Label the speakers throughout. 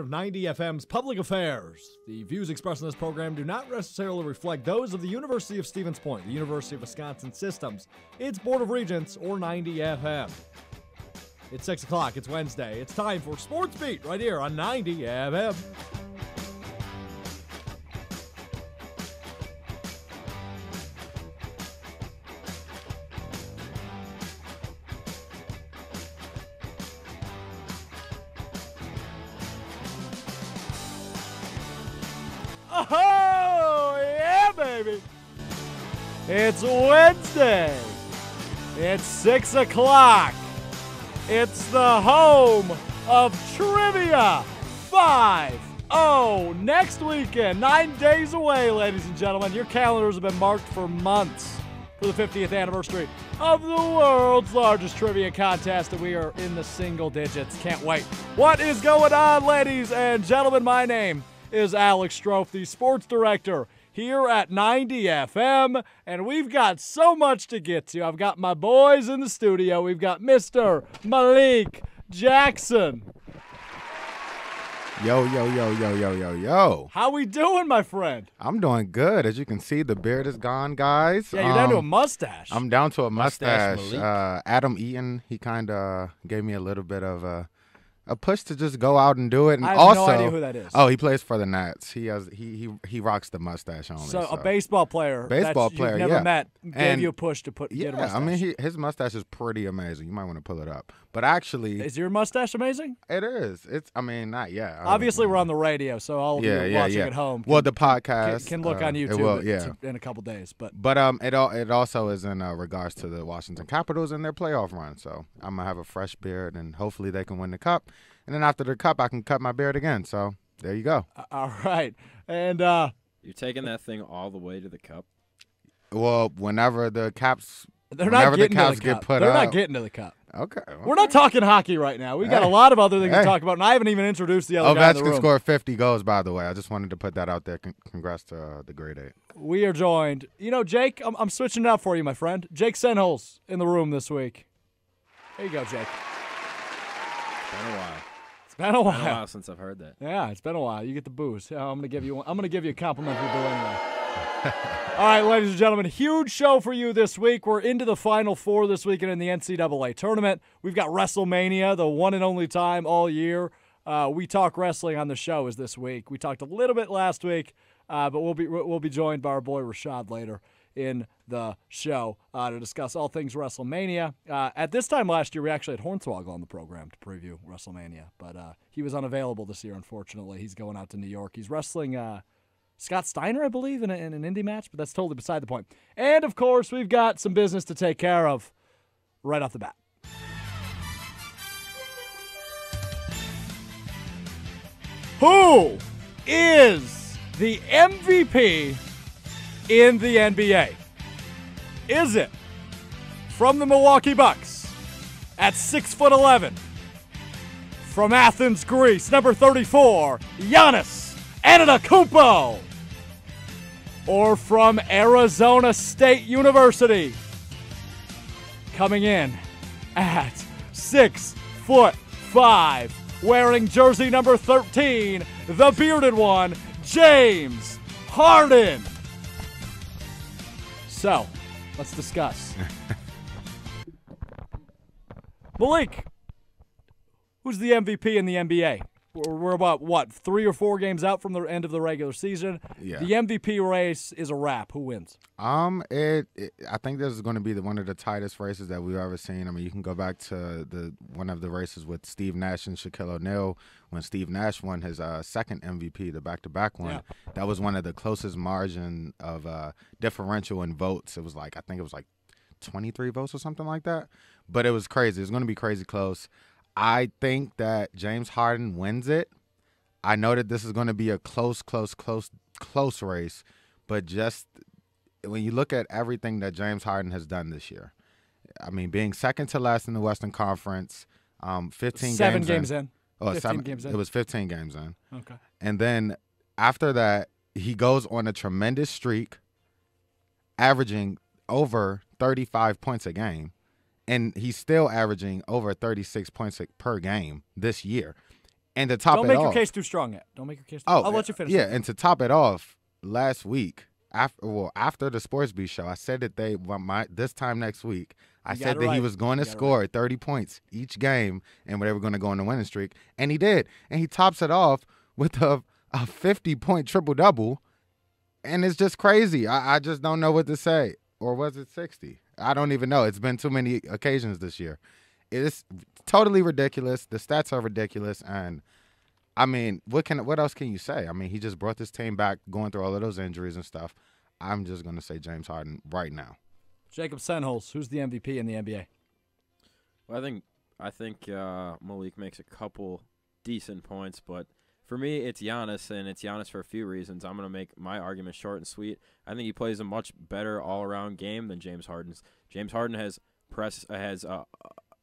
Speaker 1: Of 90 FM's Public Affairs. The views expressed in this program do not necessarily reflect those of the University of Stevens Point, the University of Wisconsin Systems, its Board of Regents, or 90 FM. It's 6 o'clock. It's Wednesday. It's time for Sports Beat right here on 90 FM. Oh, yeah, baby. It's Wednesday. It's 6 o'clock. It's the home of Trivia 5-0 next weekend. 9 days away, ladies and gentlemen. Your calendars have been marked for months for the 50th anniversary of the world's largest trivia contest, and we are in the single digits. Can't wait. What is going on, ladies and gentlemen? My name is Alex Strofe, the sports director here at 90 FM, and we've got so much to get to. I've got my boys in the studio. We've got Mr. Malik Jackson.
Speaker 2: Yo, yo, yo, yo, yo, yo, yo.
Speaker 1: How we doing, my friend?
Speaker 2: I'm doing good. As you can see, the beard is gone, guys.
Speaker 1: Yeah, you're down to a mustache.
Speaker 2: I'm down to a mustache.
Speaker 1: Malik.
Speaker 2: Adam Eaton, he kind of gave me a little bit of a push to just go out and do it. And
Speaker 1: I have
Speaker 2: also,
Speaker 1: no idea who that is.
Speaker 2: Oh, he plays for the Nats. He rocks the mustache only.
Speaker 1: So a baseball player you've never met gave you a push to get a mustache.
Speaker 2: I mean, his mustache is pretty amazing. You might want to pull it up. But actually,
Speaker 1: is your mustache amazing?
Speaker 2: It is. Not yet.
Speaker 1: Obviously, we're on the radio, so all of you watching at home
Speaker 2: the podcast
Speaker 1: can look on YouTube in a couple days. But
Speaker 2: it also is in regards to the Washington Capitals and their playoff run. So I'm going to have a fresh beard, and hopefully they can win the cup. And then after the cup, I can cut my beard again. So there you go.
Speaker 1: All right. And
Speaker 3: you're taking that thing all the way to the cup?
Speaker 2: Well, whenever the Caps
Speaker 1: get put out. They're not getting to the cup.
Speaker 2: Okay.
Speaker 1: We're not talking hockey right now. We got a lot of other things to talk about, and I haven't even introduced the other guy in the room.
Speaker 2: Ovechkin scored 50 goals, by the way. I just wanted to put that out there. Congrats to the grade 8.
Speaker 1: We are joined. You know, Jake, I'm switching it up for you, my friend. Jake Senholz in the room this week. There you go, Jake.
Speaker 3: It's been a while.
Speaker 1: It's been a
Speaker 3: while since I've heard that.
Speaker 1: Yeah, it's been a while. You get the booze. I'm gonna give you a complimentary boo anyway. All right, ladies and gentlemen, huge show for you this week. We're into the Final Four this weekend in the NCAA tournament. We've got WrestleMania, the one and only time all year. We talk wrestling on the show is this week. We talked a little bit last week, but we'll be joined by our boy Rashad later in the show to discuss all things WrestleMania. At this time last year, we actually had Hornswoggle on the program to preview WrestleMania, but he was unavailable this year, unfortunately. He's going out to New York. He's wrestling Scott Steiner, I believe, in an indie match, but that's totally beside the point. And, of course, we've got some business to take care of right off the bat. Who is the MVP in the NBA? Is it from the Milwaukee Bucks at 6'11"? From Athens, Greece, number 34, Giannis Antetokounmpo? Or from Arizona State University, coming in at 6'5", wearing jersey number 13, the bearded one, James Harden? So, let's discuss. Malik, who's the MVP in the NBA? We're about, 3 or 4 games out from the end of the regular season.
Speaker 2: Yeah.
Speaker 1: The MVP race is a wrap. Who wins?
Speaker 2: I think this is going to be one of the tightest races that we've ever seen. I mean, you can go back to one of the races with Steve Nash and Shaquille O'Neal when Steve Nash won his second MVP, the back-to-back one.
Speaker 1: Yeah.
Speaker 2: That was one of the closest margin of differential in votes. I think it was like 23 votes or something like that. But it was crazy. It's going to be crazy close. I think that James Harden wins it. I know that this is going to be a close race, but just when you look at everything that James Harden has done this year, I mean, being second to last in the Western Conference, 15
Speaker 1: 7 games in.
Speaker 2: Oh,
Speaker 1: 15 games in.
Speaker 2: It was 15 games in.
Speaker 1: Okay.
Speaker 2: And then after that, he goes on a tremendous streak, averaging over 35 points a game. And he's still averaging over 36 points per game this year. And to top
Speaker 1: Don't
Speaker 2: it
Speaker 1: make
Speaker 2: off,
Speaker 1: your case too strong yet. Don't make your case too
Speaker 2: Oh,
Speaker 1: I'll let you finish.
Speaker 2: Yeah, and to top it off, last week, after the Sports Beat show, I said that this time next week, I said that he was going to score 30 points each game and they were going to go on the winning streak, and he did. And he tops it off with a 50-point triple-double, and it's just crazy. I just don't know what to say. Or was it 60? I don't even know. It's been too many occasions this year. It's totally ridiculous. The stats are ridiculous, and I mean, what else can you say? I mean, he just brought this team back, going through all of those injuries and stuff. I'm just gonna say James Harden right now.
Speaker 1: Jacob Senholz, who's the MVP in the NBA?
Speaker 3: Well, I think Malik makes a couple decent points, but for me, it's Giannis, and it's Giannis for a few reasons. I'm gonna make my argument short and sweet. I think he plays a much better all-around game than James Harden's. James Harden has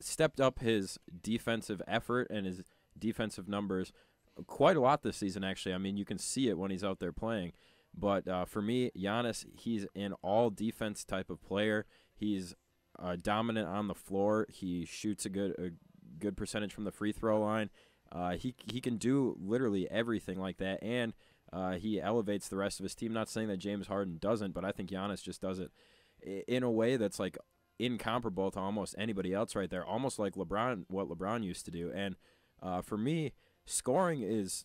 Speaker 3: stepped up his defensive effort and his defensive numbers quite a lot this season, actually. I mean, you can see it when he's out there playing. But for me, Giannis, he's an all-defense type of player. He's dominant on the floor. He shoots a good percentage from the free throw line. He can do literally everything like that, and he elevates the rest of his team. Not saying that James Harden doesn't, but I think Giannis just does it in a way that's like incomparable to almost anybody else right there, almost like what LeBron used to do. And for me, scoring's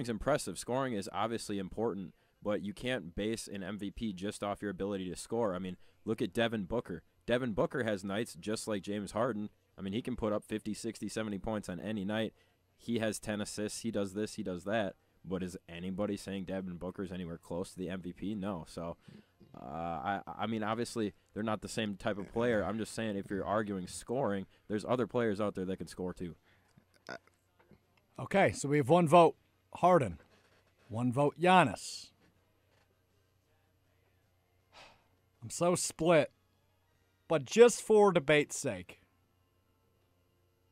Speaker 3: impressive. Scoring is obviously important, but you can't base an MVP just off your ability to score. I mean, look at Devin Booker. Devin Booker has nights just like James Harden. I mean, he can put up 50, 60, 70 points on any night. He has 10 assists. He does this. He does that. But is anybody saying Devin Booker's anywhere close to the MVP? No. So, I mean, obviously, they're not the same type of player. I'm just saying if you're arguing scoring, there's other players out there that can score too.
Speaker 1: Okay, so we have one vote, Harden. One vote, Giannis. I'm so split. But just for debate's sake,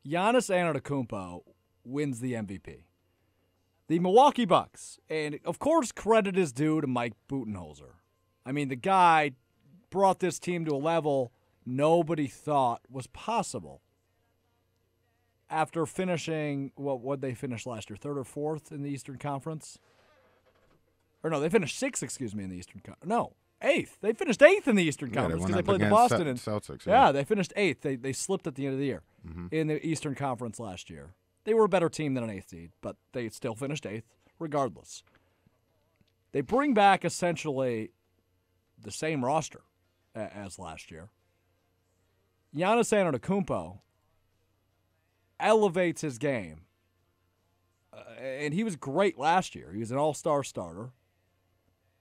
Speaker 1: Giannis Antetokounmpo wins the MVP. The Milwaukee Bucks, and of course credit is due to Mike Budenholzer. I mean, the guy brought this team to a level nobody thought was possible. After finishing, what'd they finish last year? Third or fourth in the Eastern Conference? Or no, they finished sixth, in the Eastern Conference. No, eighth. They finished eighth in the Eastern Conference because they played the Boston and
Speaker 2: Celtics.
Speaker 1: Yeah, they finished eighth. They slipped at the end of the year in the Eastern Conference last year. They were a better team than an eighth seed, but they still finished eighth regardless. They bring back essentially the same roster as last year. Giannis Antetokounmpo elevates his game. And he was great last year. He was an all-star starter.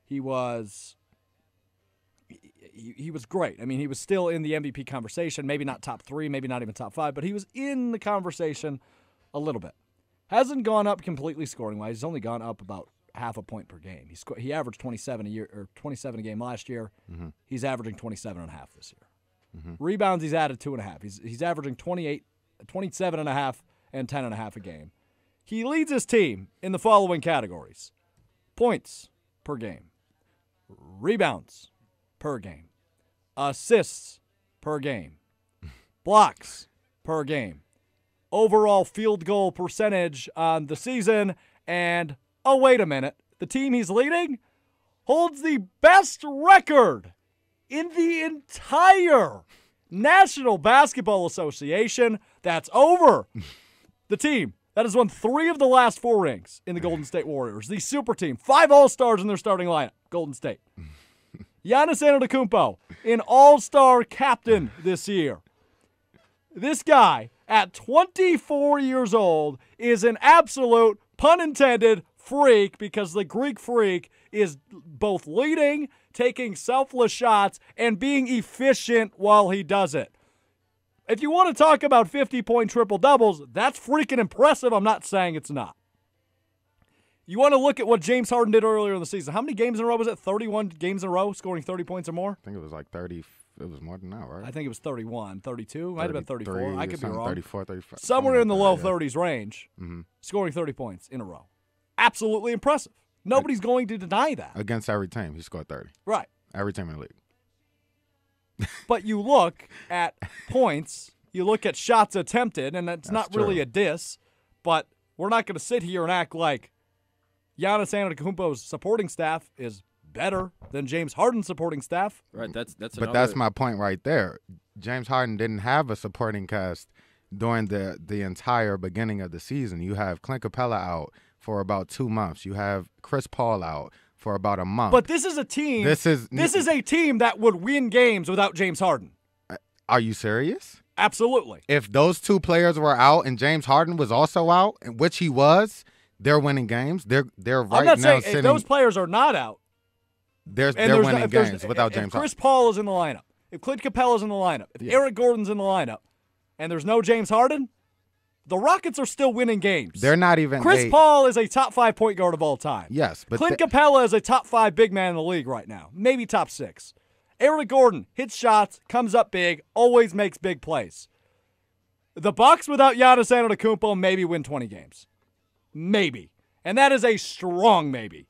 Speaker 1: He was great. I mean, he was still in the MVP conversation, maybe not top 3, maybe not even top 5, but he was in the conversation a little bit. Hasn't gone up completely scoring-wise. He's only gone up about half a point per game. He averaged 27 a game last year. Mm-hmm. He's averaging 27.5 this year. Mm-hmm. Rebounds, he's added 2.5. He's averaging 27.5 and 10.5 a game. He leads his team in the following categories: points per game, rebounds per game, assists per game, blocks per game, overall field goal percentage on the season, and, oh, wait a minute, the team he's leading holds the best record in the entire National Basketball Association. That's over. The team that has won 3 of the last 4 rings in the Golden State Warriors. The super team, 5 All-Stars in their starting lineup, Golden State. Giannis Antetokounmpo, an All-Star captain this year. This guy, at 24 years old, is an absolute, pun intended, freak, because the Greek freak is both leading, taking selfless shots, and being efficient while he does it. If you want to talk about 50-point triple-doubles, that's freaking impressive. I'm not saying it's not. You want to look at what James Harden did earlier in the season. How many games in a row was it? 31 games in a row, scoring 30 points or more?
Speaker 2: I think it was like 30. It was more than that, right?
Speaker 1: I think it was 31, 32. Might have been 34. I could be wrong.
Speaker 2: 34, 35.
Speaker 1: Somewhere in the low 30s range, scoring 30 points in a row. Absolutely impressive. Nobody's going to deny that.
Speaker 2: Against every team, he scored 30.
Speaker 1: Right.
Speaker 2: Every team in the league.
Speaker 1: But you look at points, you look at shots attempted, and that's not really a diss, but We're not going to sit here and act like Giannis Antetokounmpo's supporting staff is better than James Harden's supporting staff.
Speaker 3: Right, that's
Speaker 2: But that's my point right there. James Harden didn't have a supporting cast during the entire beginning of the season. You have Clint Capella out for about 2 months. You have Chris Paul out for about a month.
Speaker 1: But this is a team. This is a team that would win games without James Harden.
Speaker 2: Are you serious?
Speaker 1: Absolutely.
Speaker 2: If those two players were out and James Harden was also out, which he was, they're winning games. They're right now
Speaker 1: I'm not saying
Speaker 2: sitting.
Speaker 1: If those players are not out,
Speaker 2: they're winning games without James Harden.
Speaker 1: If Chris Paul is in the lineup, if Clint Capella's in the lineup, if Eric Gordon's in the lineup, and there's no James Harden, the Rockets are still winning games.
Speaker 2: They're not even.
Speaker 1: Chris Paul is a top 5 point guard of all time.
Speaker 2: Yes, but
Speaker 1: Clint Capella is a top 5 big man in the league right now, maybe top 6. Eric Gordon hits shots, comes up big, always makes big plays. The Bucks without Giannis Antetokounmpo maybe win 20 games. Maybe. And that is a strong maybe.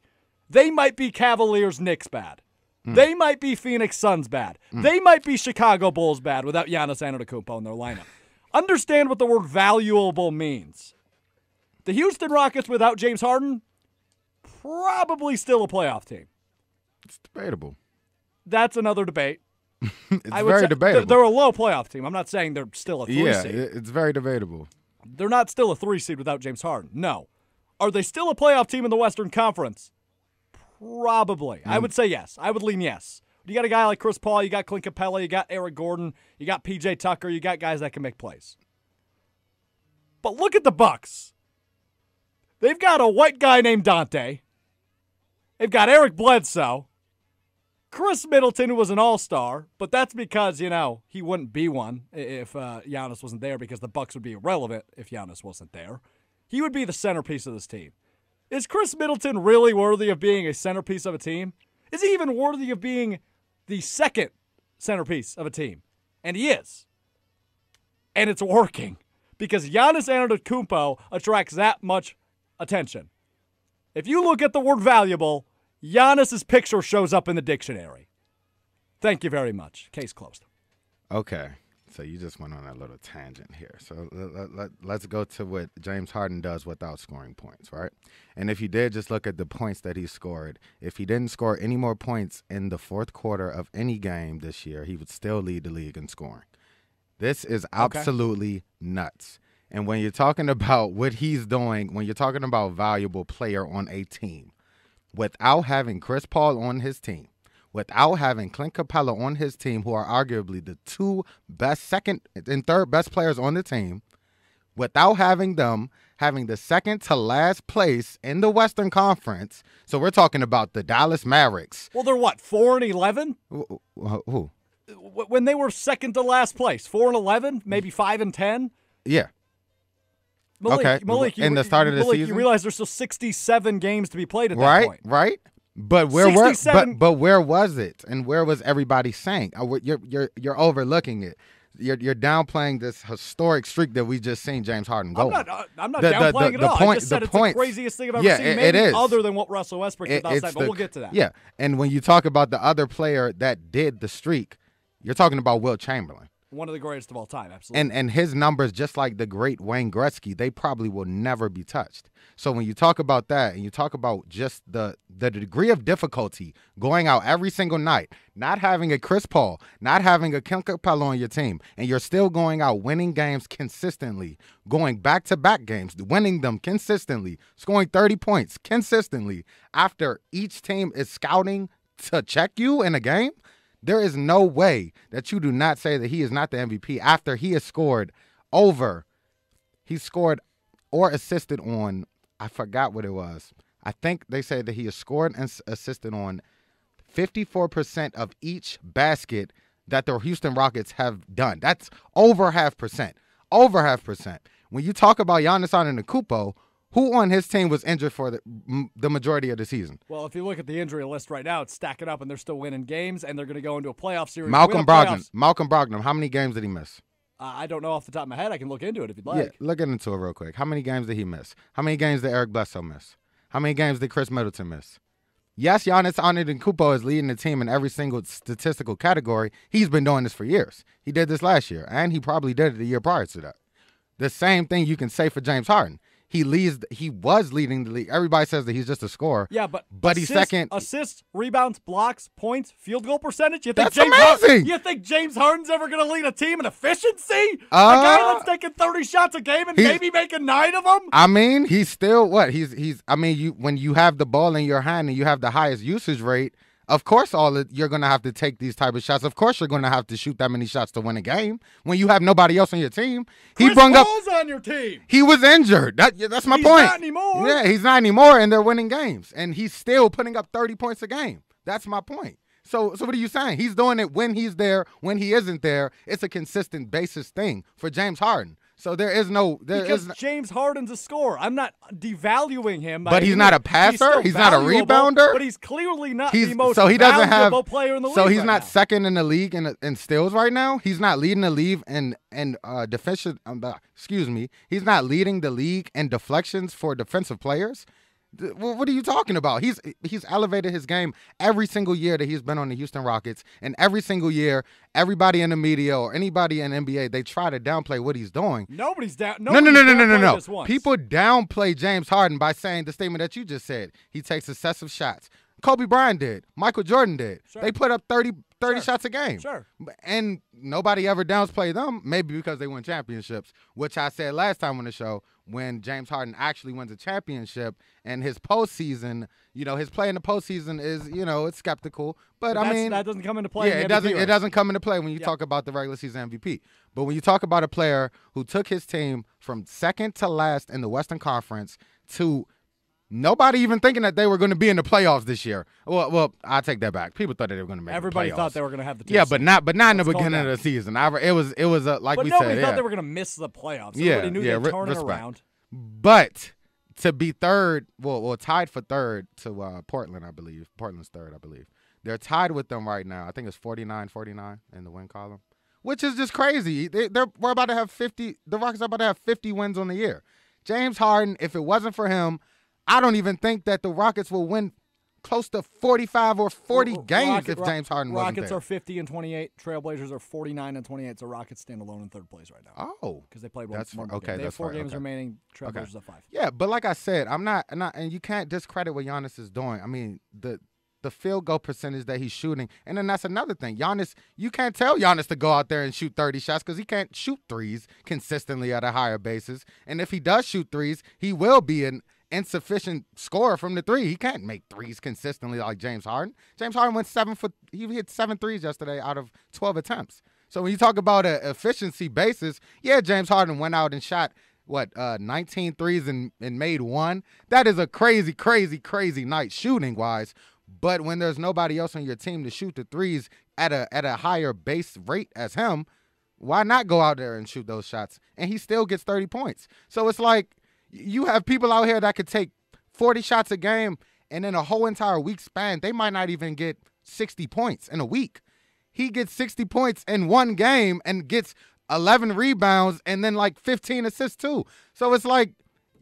Speaker 1: They might be Cavaliers Knicks bad. They might be Phoenix Suns bad. They might be Chicago Bulls bad without Giannis Antetokounmpo in their lineup. Understand what the word valuable means. The Houston Rockets without James Harden, probably still a playoff team.
Speaker 2: It's debatable.
Speaker 1: That's another debate.
Speaker 2: It's very debatable.
Speaker 1: They're a low playoff team. I'm not saying they're still a 3 seed.
Speaker 2: Yeah, it's very debatable.
Speaker 1: They're not still a 3 seed without James Harden. No. Are they still a playoff team in the Western Conference? Probably. I would say yes. I would lean yes. You got a guy like Chris Paul, you got Clint Capella, you got Eric Gordon, you got PJ Tucker, you got guys that can make plays. But look at the Bucks. They've got a white guy named Dante. They've got Eric Bledsoe. Chris Middleton, who was an all-star, but that's because, he wouldn't be one if Giannis wasn't there, because the Bucks would be irrelevant if Giannis wasn't there. He would be the centerpiece of this team. Is Chris Middleton really worthy of being a centerpiece of a team? Is he even worthy of being the second centerpiece of a team? And he is. And it's working because Giannis Antetokounmpo attracts that much attention. If you look at the word valuable, Giannis's picture shows up in the dictionary. Thank you very much. Case closed.
Speaker 2: Okay. So you just went on a little tangent here. So let's go to what James Harden does without scoring points, right? And if you did just look at the points that he scored, if he didn't score any more points in the fourth quarter of any game this year, he would still lead the league in scoring. This is absolutely nuts. And when you're talking about what he's doing, when you're talking about valuable player on a team, without having Chris Paul on his team, without having Clint Capella on his team, who are arguably the two best second and third best players on the team, without having them having the second to last place in the Western Conference. So we're talking about the Dallas Mavericks.
Speaker 1: Well, they're what, 4-11?
Speaker 2: Who?
Speaker 1: When they were second to last place, 4-11, maybe 5-10.
Speaker 2: Yeah.
Speaker 1: Malik,
Speaker 2: in the start of the season,
Speaker 1: you realize there's still 67 games to be played at that point.
Speaker 2: Right. But where but where was it, and where was everybody saying? You're overlooking it. You're downplaying this historic streak that we just seen James Harden go.
Speaker 1: I'm not downplaying it at all. I just said it's the craziest thing I've ever seen. Maybe
Speaker 2: it is.
Speaker 1: Other than what Russell Westbrook did last night, but we'll get to that.
Speaker 2: Yeah, and when you talk about the other player that did the streak, you're talking about Wilt Chamberlain.
Speaker 1: One of the greatest of all time, absolutely.
Speaker 2: And his numbers, just like the great Wayne Gretzky, they probably will never be touched. So when you talk about that and you talk about just the degree of difficulty going out every single night, not having a Chris Paul, not having a Clint Capella on your team, and you're still going out winning games consistently, going back-to-back games, winning them consistently, scoring 30 points consistently after each team is scouting to check you in a game, there is no way that you do not say that he is not the MVP after he has scored or assisted on, I forgot what it was. I think they say that he has scored and assisted on 54% of each basket that the Houston Rockets have done. That's over 0.5%. Over 0.5%. When you talk about Giannis Antetokounmpo, who on his team was injured for the majority of the season?
Speaker 1: Well, if you look at the injury list right now, it's stacking up, and they're still winning games, and they're going to go into a playoff series.
Speaker 2: Malcolm Brogdon, how many games did he miss?
Speaker 1: I don't know off the top of my head. I can look into it if you'd like.
Speaker 2: Yeah, look into it real quick. How many games did he miss? How many games did Eric Bledsoe miss? How many games did Chris Middleton miss? Yes, Giannis Antetokounmpo is leading the team in every single statistical category. He's been doing this for years. He did this last year, and he probably did it the year prior to that. The same thing you can say for James Harden. He was leading the league. Everybody says that he's just a scorer.
Speaker 1: Yeah, but
Speaker 2: he's second.
Speaker 1: Assists, rebounds, blocks, points, field goal percentage. You think
Speaker 2: That's amazing.
Speaker 1: You think James Harden's ever going to lead a team in efficiency? A guy that's taking 30 shots a game and maybe making 9 of them?
Speaker 2: I mean, he's still what? He's I mean, when you have the ball in your hand and you have the highest usage rate, of course you're going to have to take these type of shots. Of course you're going to have to shoot that many shots to win a game when you have nobody else on your team.
Speaker 1: Chris Paul's on your team.
Speaker 2: He was injured. That's my point.
Speaker 1: He's not anymore.
Speaker 2: Yeah, he's not anymore, and they're winning games. And he's still putting up 30 points a game. That's my point. So what are you saying? He's doing it when he's there. When he isn't there, it's a consistent basis thing for James Harden. So because
Speaker 1: James Harden's a scorer. I'm not devaluing him.
Speaker 2: But he's not a passer. He's not a rebounder.
Speaker 1: But he's clearly not the most valuable player in the league.
Speaker 2: So he's not second in the league in steals right now. He's not leading the league in defensive. He's not leading the league in deflections for defensive players. What are you talking about? He's elevated his game every single year that he's been on the Houston Rockets, and every single year, everybody in the media or anybody in NBA, they try to downplay what he's doing.
Speaker 1: Nobody's down.
Speaker 2: No. People downplay James Harden by saying the statement that you just said. He takes excessive shots. Kobe Bryant did. Michael Jordan did.
Speaker 1: Sure.
Speaker 2: They put up 30 shots a game.
Speaker 1: Sure.
Speaker 2: And nobody ever downplayed them, maybe because they win championships, which I said last time on the show when James Harden actually wins a championship and his postseason, his play in the postseason is, it's skeptical. But I mean,
Speaker 1: that doesn't come into play.
Speaker 2: Yeah, it doesn't come into play when you talk about the regular season MVP. But when you talk about a player who took his team from second to last in the Western Conference to nobody even thinking that they were going to be in the playoffs this year. Well, I take that back. People thought that they were going to make
Speaker 1: Everybody
Speaker 2: the playoffs.
Speaker 1: thought they were going to have the 2
Speaker 2: Yeah, but not in the beginning of the season. It was like we said.
Speaker 1: Nobody thought they were going to miss the playoffs. Everybody knew they'd turn it around.
Speaker 2: But to be third, tied for third to Portland, I believe. Portland's third, I believe. They're tied with them right now. I think it's 49-49 in the win column, which is just crazy. We're about to have 50. The Rockets are about to have 50 wins on the year. James Harden, if it wasn't for him, I don't even think that the Rockets will win close to 45 or 40 games if James Harden wasn't there.
Speaker 1: Rockets are 50-28. Trailblazers are 49-28. So Rockets stand alone in third place right now.
Speaker 2: Oh,
Speaker 1: because they played one more game. They have 4 games remaining. Trailblazers have 5.
Speaker 2: Yeah, but like I said, I'm not, and you can't discredit what Giannis is doing. I mean, the field goal percentage that he's shooting, and then that's another thing. Giannis, you can't tell Giannis to go out there and shoot 30 shots because he can't shoot threes consistently at a higher basis. And if he does shoot threes, he will be an insufficient scorer from the three. He can't make threes consistently like James Harden. James Harden went he hit 7 threes yesterday out of 12 attempts. So when you talk about an efficiency basis, yeah, James Harden went out and shot 19 threes and made 1. That is a crazy, crazy, crazy night shooting wise. But when there's nobody else on your team to shoot the threes at a higher base rate as him, why not go out there and shoot those shots? And he still gets 30 points. So it's like you have people out here that could take 40 shots a game, and in a whole entire week span, they might not even get 60 points in a week. He gets 60 points in one game and gets 11 rebounds and then like 15 assists too. So it's like,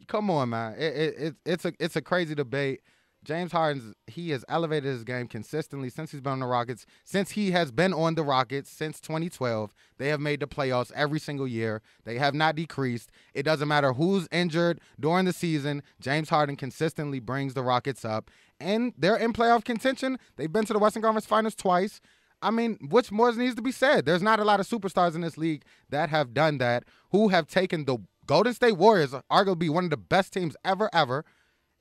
Speaker 2: come on, man. It's a crazy debate. James Harden, he has elevated his game consistently since he's been on the Rockets. Since he has been on the Rockets since 2012, they have made the playoffs every single year. They have not decreased. It doesn't matter who's injured during the season. James Harden consistently brings the Rockets up, and they're in playoff contention. They've been to the Western Conference Finals twice. I mean, which more needs to be said? There's not a lot of superstars in this league that have done that, who have taken the Golden State Warriors, arguably one of the best teams ever,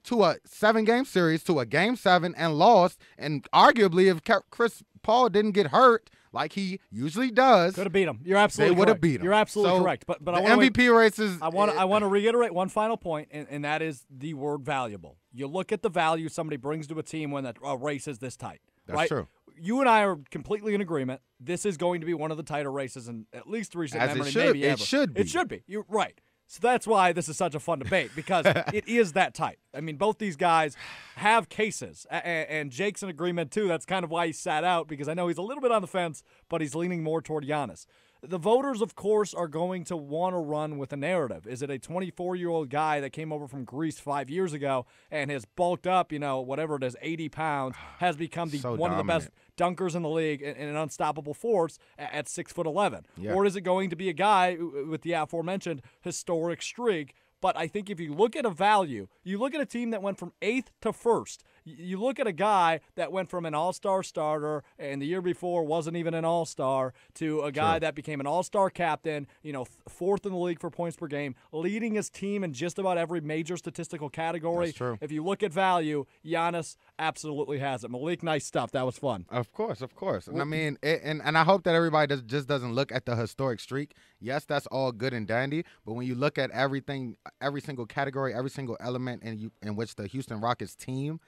Speaker 2: to a 7-game series, to a Game 7, and lost. And arguably, if Chris Paul didn't get hurt like he usually does,
Speaker 1: could have beat him. You're absolutely
Speaker 2: they would have beat him.
Speaker 1: You're absolutely correct. But
Speaker 2: the MVP races.
Speaker 1: I want to reiterate one final point, and that is the word valuable. You look at the value somebody brings to a team when a race is this tight.
Speaker 2: That's
Speaker 1: right?
Speaker 2: true.
Speaker 1: You and I are completely in agreement. This is going to be one of the tighter races in at least recent memory, maybe ever.
Speaker 2: It should be.
Speaker 1: It should be. You're right. So that's why this is such a fun debate, because it is that tight. I mean, both these guys have cases, and Jake's in agreement too. That's kind of why he sat out, because I know he's a little bit on the fence, but he's leaning more toward Giannis. The voters, of course, are going to want to run with a narrative. Is it a 24-year-old guy that came over from Greece 5 years ago and has bulked up, whatever it is, 80 pounds, has become one of the best dunkers in the league and an unstoppable force at 6'11"?
Speaker 2: Yeah.
Speaker 1: Or is it going to be a guy with the aforementioned historic streak, But I think if you look at a value, you look at a team that went from 8th to 1st. You look at a guy that went from an all-star starter and the year before wasn't even an all-star to a guy that became an all-star captain, 4th in the league for points per game, leading his team in just about every major statistical category.
Speaker 2: That's true.
Speaker 1: If you look at value, Giannis absolutely has it. Malik, nice stuff. That was fun.
Speaker 2: Of course. And I mean, and I hope that everybody just doesn't look at the historic streak. Yes, that's all good and dandy, but when you look at everything, every single category, every single element in which the Houston Rockets team,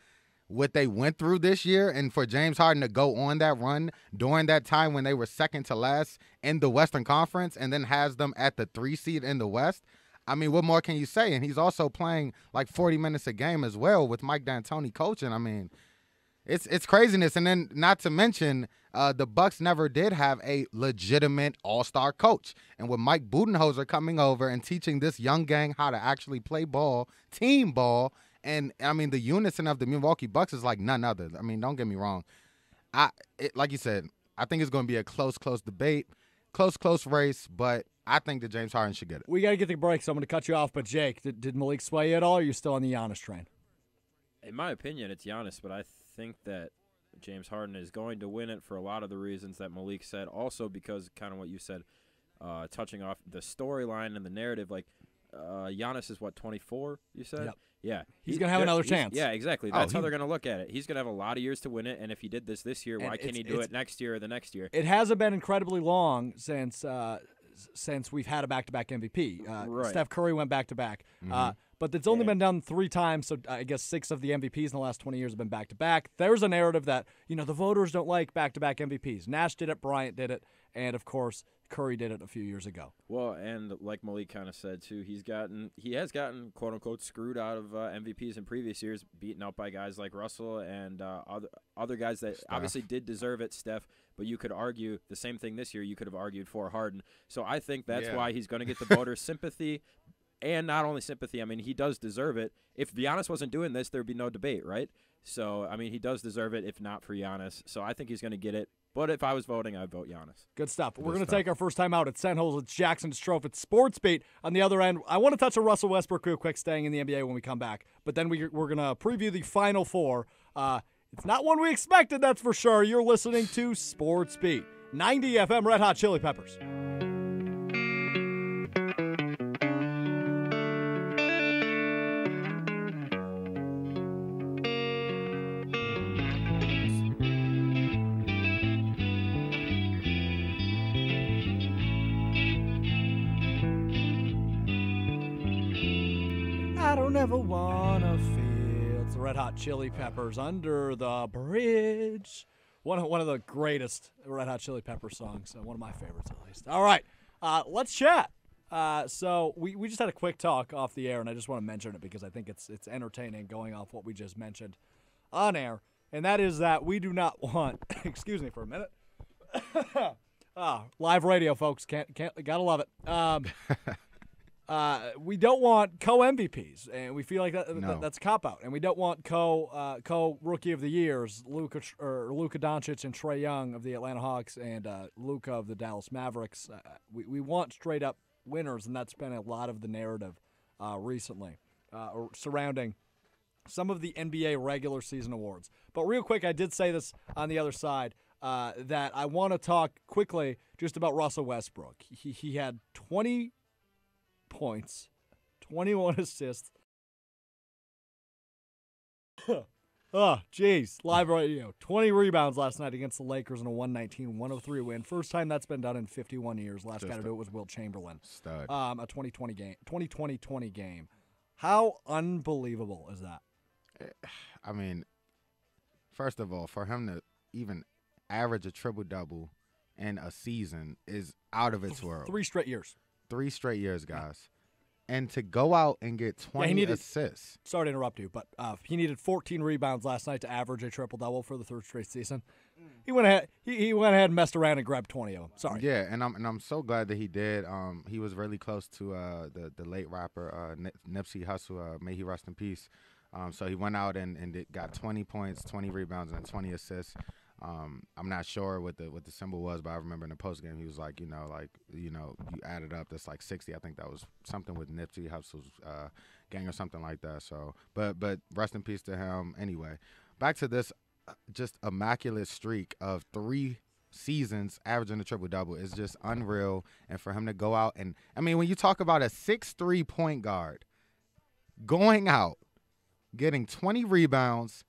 Speaker 2: what they went through this year, and for James Harden to go on that run during that time when they were second to last in the Western Conference and then has them at the 3 seed in the West, I mean, what more can you say? And he's also playing like 40 minutes a game as well with Mike D'Antoni coaching. I mean, it's craziness. And then not to mention, the Bucks never did have a legitimate all-star coach. And with Mike Budenholzer coming over and teaching this young gang how to actually play ball, team ball, and I mean, the unison of the Milwaukee Bucks is like none other. I mean, don't get me wrong. Like you said, I think it's going to be a close debate, close race, but I think that James Harden should get it.
Speaker 1: We got to get the break, so I'm going to cut you off. But, Jake, did Malik sway you at all, or are you still on the Giannis train?
Speaker 3: In my opinion, it's Giannis, but I think that James Harden is going to win it for a lot of the reasons that Malik said. Also because kind of what you said, touching off the storyline and the narrative, like Giannis is, 24, you said?
Speaker 1: Yep.
Speaker 3: Yeah.
Speaker 1: He's going to have another chance.
Speaker 3: Yeah, exactly. That's how they're going to look at it. He's going to have a lot of years to win it, and if he did this year, why can't he do it next year or the next year?
Speaker 1: It hasn't been incredibly long since we've had a back-to-back MVP.
Speaker 3: Right.
Speaker 1: Steph Curry went back-to-back. But it's only been done 3 times, so I guess 6 of the MVPs in the last 20 years have been back-to-back. There's a narrative that, the voters don't like back-to-back MVPs. Nash did it, Bryant did it, and, of course, Curry did it a few years ago.
Speaker 3: Well, and like Malik kind of said, too, he has gotten, quote-unquote, screwed out of MVPs in previous years, beaten out by guys like Russell and other guys that obviously did deserve it, Steph, but you could argue the same thing this year. You could have argued for Harden. So I think that's why he's going to get the voters' sympathy. And not only sympathy, I mean, he does deserve it. If Giannis wasn't doing this, there would be no debate, right? So, I mean, he does deserve it, if not for Giannis. So I think he's going to get it. But if I was voting, I'd vote Giannis.
Speaker 1: Good stuff. We're going to take our first time out at Senholes. It's Jackson's Trophy. It's Sports Beat. On the other end, I want to touch on Russell Westbrook real quick, staying in the NBA when we come back. But then we're going to preview the Final Four. It's not one we expected, that's for sure. You're listening to Sports Beat. 90 FM Red Hot Chili Peppers. I don't ever wanna feel. It's the Red Hot Chili Peppers, Under the Bridge. One of the greatest Red Hot Chili Peppers songs. One of my favorites, at least. All right, let's chat. So we just had a quick talk off the air, and I just want to mention it because I think it's entertaining going off what we just mentioned on air, and that is that we do not want. Excuse me for a minute. Live radio, folks. Can't gotta love it. We don't want co-MVPs, and we feel like that's a cop-out. And we don't want co-Rookie of the Years, Luka Doncic and Trae Young of the Atlanta Hawks and Luka of the Dallas Mavericks. We want straight-up winners, and that's been a lot of the narrative recently surrounding some of the NBA regular season awards. But real quick, I did say this on the other side, that I want to talk quickly just about Russell Westbrook. He had 20 points, 21 assists. Oh, jeez. Live radio. 20 rebounds last night against the Lakers in a 119-103 win. First time that's been done in 51 years. Last guy to do it was Wilt Chamberlain.
Speaker 2: Stud.
Speaker 1: A 2020 game. How unbelievable is that?
Speaker 2: I mean, first of all, for him to even average a triple-double in a season is out of its world.
Speaker 1: 3 straight years.
Speaker 2: 3 straight years, guys. And to go out and get 20 assists.
Speaker 1: Sorry to interrupt you, but he needed 14 rebounds last night to average a triple-double for the 3rd straight season. He went ahead and messed around and grabbed 20 of them. Sorry.
Speaker 2: Yeah, and I'm so glad that he did. He was really close to the late rapper Nipsey Hussle. May he rest in peace. So he went out and got 20 points, 20 rebounds, and 20 assists. I'm not sure what the symbol was, but I remember in the post game he was like, you added up, that's like 60. I think that was something with Nipsey Hussle's gang or something like that. So, but rest in peace to him. Anyway, back to this just immaculate streak of 3 seasons averaging a triple-double is just unreal. And for him to go out and, I mean, when you talk about a 6'3" point guard going out, getting 20 rebounds,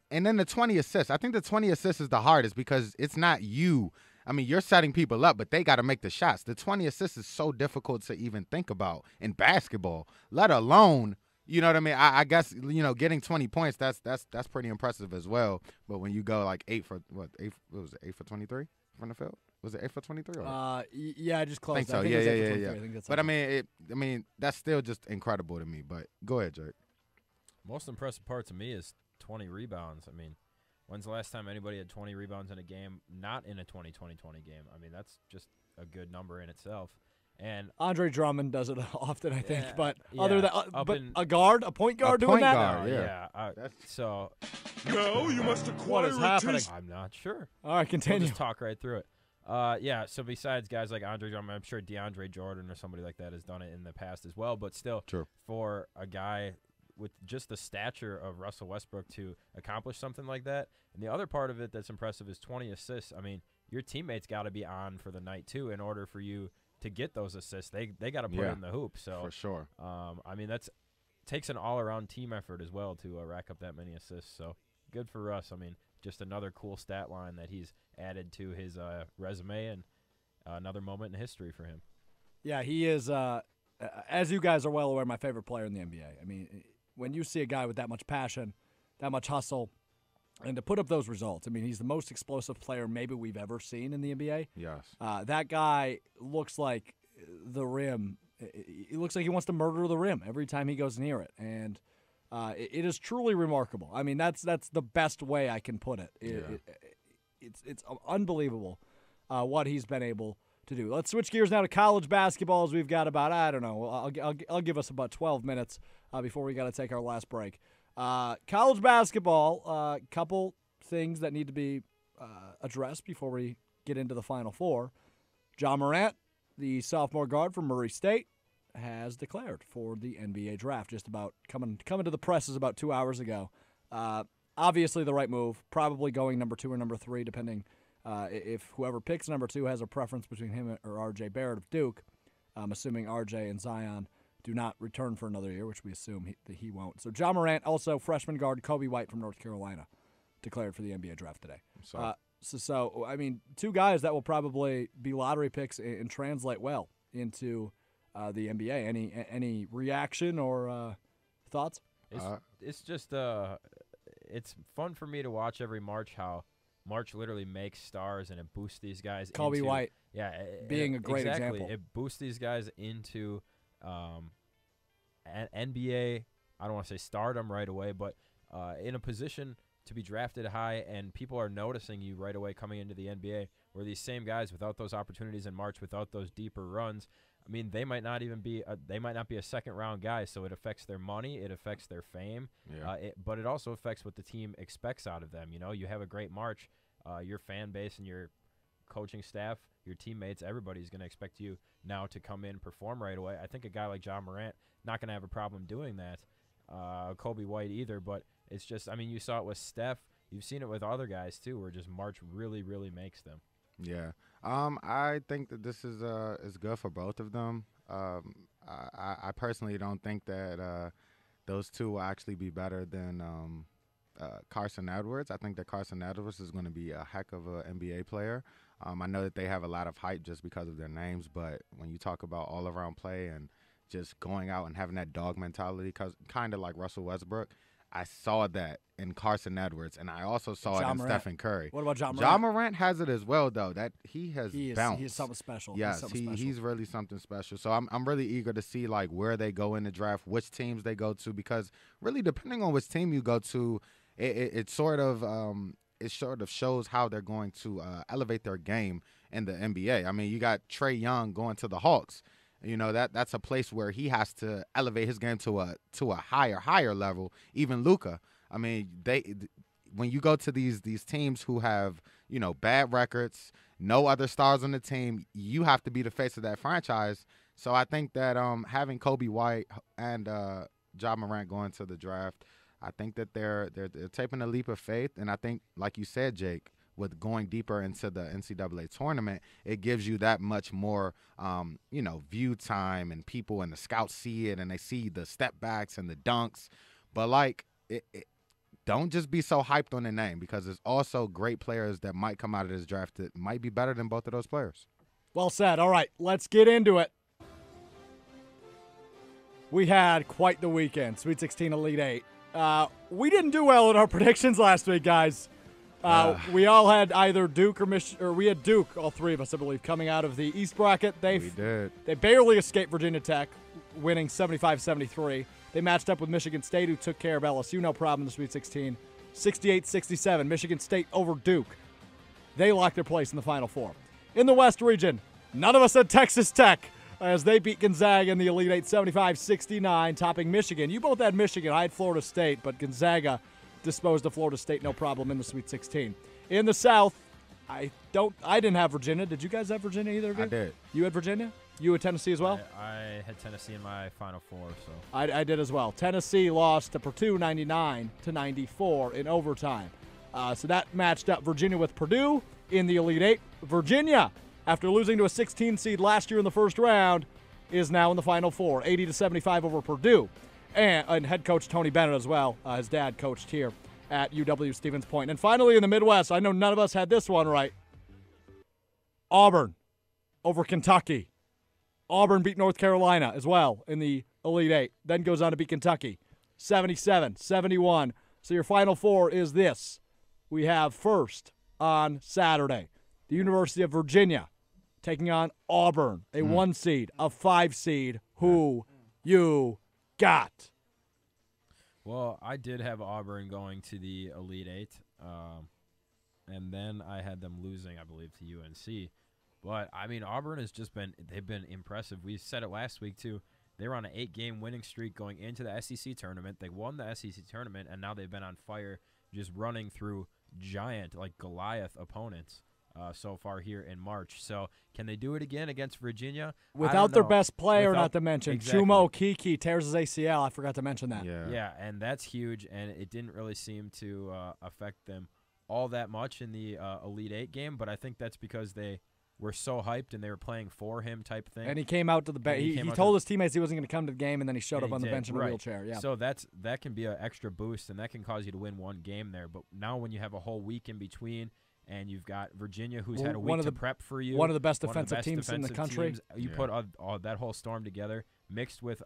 Speaker 2: and then the 20 assists. I think the 20 assists is the hardest because it's not you. I mean, you're setting people up, but they got to make the shots. The 20 assists is so difficult to even think about in basketball, let alone, you know what I mean? I guess, getting 20 points, that's pretty impressive as well. But when you go like 8 for 23 from the field? Was it 8 for 23?
Speaker 1: Yeah, I just closed.
Speaker 2: I think so.
Speaker 1: I think
Speaker 2: Yeah.
Speaker 1: I think that's
Speaker 2: but I mean, that's still just incredible to me. But go ahead, Jake.
Speaker 3: Most impressive part to me is 20 rebounds. I mean, when's the last time anybody had 20 rebounds in a game, not in a 20-20-20 game? I mean, that's just a good number in itself. And
Speaker 1: Andre Drummond does it often, I think.
Speaker 3: Yeah,
Speaker 1: but
Speaker 3: yeah,
Speaker 1: other than a point guard doing
Speaker 2: point
Speaker 1: that?
Speaker 2: guard,
Speaker 3: So
Speaker 4: Now you must acquire
Speaker 1: What is happening?
Speaker 3: I'm not sure.
Speaker 1: All right,
Speaker 3: We'll
Speaker 1: continue.
Speaker 3: just talk right through it. So besides guys like Andre Drummond, I'm sure DeAndre Jordan or somebody like that has done it in the past as well. But still,
Speaker 2: True.
Speaker 3: For a guy with just the stature of Russell Westbrook to accomplish something like that. And the other part of it that's impressive is 20 assists. I mean, your teammates got to be on for the night too in order for you to get those assists. They got to put it in the hoop. So
Speaker 2: for sure.
Speaker 3: I mean, that's takes an all-around team effort as well to rack up that many assists. So good for Russ. I mean, just another cool stat line that he's added to his resume and another moment in history for him.
Speaker 1: Yeah, he is, as you guys are well aware, my favorite player in the NBA. I mean, when you see a guy with that much passion, that much hustle, and to put up those results, I mean, he's the most explosive player maybe we've ever seen in the NBA.
Speaker 2: Yes.
Speaker 1: That guy looks like the rim. He looks like he wants to murder the rim every time he goes near it, and it is truly remarkable. I mean, that's the best way I can put it. It's unbelievable what he's been able to do. Let's switch gears now to college basketball, as we've got about, I don't know, I'll give us about 12 minutes before we got to take our last break. College basketball, couple things that need to be addressed before we get into the Final Four. Ja Morant, the sophomore guard from Murray State, has declared for the NBA draft. Just about coming to the presses about 2 hours ago. Obviously the right move. Probably going number 2 or number 3, depending if whoever picks number 2 has a preference between him or R.J. Barrett of Duke. I'm assuming R.J. and Zion do not return for another year, which we assume that he won't. So Ja Morant, also freshman guard Kobe White from North Carolina, declared for the NBA draft today. So I mean, 2 guys that will probably be lottery picks and translate well into the NBA. Any reaction or thoughts?
Speaker 3: It's just it's fun for me to watch every March how March literally makes stars and it boosts these guys.
Speaker 1: Kobe White, being a great
Speaker 3: exactly.
Speaker 1: example.
Speaker 3: It boosts these guys into NBA. I don't want to say stardom right away, but in a position to be drafted high, and people are noticing you right away coming into the NBA. Where these same guys, without those opportunities in March, without those deeper runs, I mean, they might not be a second round guy. So it affects their money, it affects their fame, but it also affects what the team expects out of them. You know, you have a great March, your fan base and your coaching staff, your teammates, everybody's going to expect you now to come in, perform right away. I think a guy like Ja Morant not going to have a problem doing that. Kobe White either, but it's just, I mean, you saw it with Steph. You've seen it with other guys too, where just March really, really makes them.
Speaker 2: Yeah. I think that this is good for both of them. I personally don't think that those two will actually be better than Carson Edwards. I think that Carson Edwards is going to be a heck of an NBA player. I know that they have a lot of hype just because of their names, but when you talk about all-around play and just going out and having that dog mentality, kind of like Russell Westbrook, I saw that in Carson Edwards, and I also saw it in Stephen Curry.
Speaker 1: What about Ja Morant?
Speaker 2: Ja Morant has it as well, though. That he bounced.
Speaker 1: He's something special.
Speaker 2: Yes, he's really something special. So I'm really eager to see like where they go in the draft, which teams they go to, because really depending on which team you go to, it sort of shows how they're going to elevate their game in the NBA. I mean, you got Trae Young going to the Hawks. You know, that's a place where he has to elevate his game to a higher level. Even Luka. I mean, when you go to these teams who have, bad records, no other stars on the team, you have to be the face of that franchise. So I think that having Kobe White and Ja Morant going to the draft, I think that they're taking a leap of faith. And I think, like you said, Jake, with going deeper into the NCAA tournament, it gives you that much more, view time, and people and the scouts see it and they see the step backs and the dunks. But don't just be so hyped on the name, because there's also great players that might come out of this draft that might be better than both of those players.
Speaker 1: Well said. All right, let's get into it. We had quite the weekend, Sweet 16 Elite 8. We didn't do well in our predictions last week, guys. We all had either Duke or we had Duke, all three of us, I believe, coming out of the East bracket.
Speaker 2: We did.
Speaker 1: They barely escaped Virginia Tech, winning 75-73. They matched up with Michigan State, who took care of LSU, no problem in the Sweet 16. 68-67, Michigan State over Duke. They locked their place in the Final Four. In the West region, none of us had Texas Tech, as they beat Gonzaga in the Elite 8, 75-69, topping Michigan. You both had Michigan. I had Florida State, but Gonzaga disposed of Florida State, no problem, in the Sweet 16. In the South, I didn't have Virginia. Did you guys have Virginia, either of you?
Speaker 2: I did.
Speaker 1: You had Virginia? You had Tennessee as well?
Speaker 5: I had Tennessee in my Final Four. So
Speaker 1: I did as well. Tennessee lost to Purdue 99-94 in overtime. So that matched up Virginia with Purdue in the Elite 8. Virginia, after losing to a 16 seed last year in the first round, is now in the Final Four, 80-75 over Purdue. And head coach Tony Bennett as well. His dad coached here at UW Stevens Point. And finally in the Midwest, I know none of us had this one right. Auburn over Kentucky. Auburn beat North Carolina as well in the Elite 8. Then goes on to beat Kentucky, 77-71. So your Final Four is this. We have first on Saturday, the University of Virginia taking on Auburn, a 1 seed, a 5 seed. Who you got?
Speaker 5: Well, I did have Auburn going to the Elite 8, and then I had them losing, I believe, to UNC. But, I mean, Auburn has just they've been impressive. We said it last week, too. They were on an 8-game winning streak going into the SEC tournament. They won the SEC tournament, and now they've been on fire just running through giant, like Goliath opponents so far here in March. So, can they do it again against Virginia?
Speaker 1: Without their best player, not to mention.
Speaker 5: Exactly.
Speaker 1: Chuma Okeke tears his ACL. I forgot to mention that.
Speaker 5: Yeah, and that's huge, and it didn't really seem to affect them all that much in the Elite 8 game, but I think that's because they were so hyped and they were playing for him type thing.
Speaker 1: And he came out to the bench. He told his teammates he wasn't going to come to the game, and then he showed up on the bench in a wheelchair. Yeah.
Speaker 5: So that can be an extra boost, and that can cause you to win one game there. But now when you have a whole week in between, and you've got Virginia, who's had a week to prep for you,
Speaker 1: one of the best defensive teams in the country.
Speaker 5: You put all that whole storm together, mixed with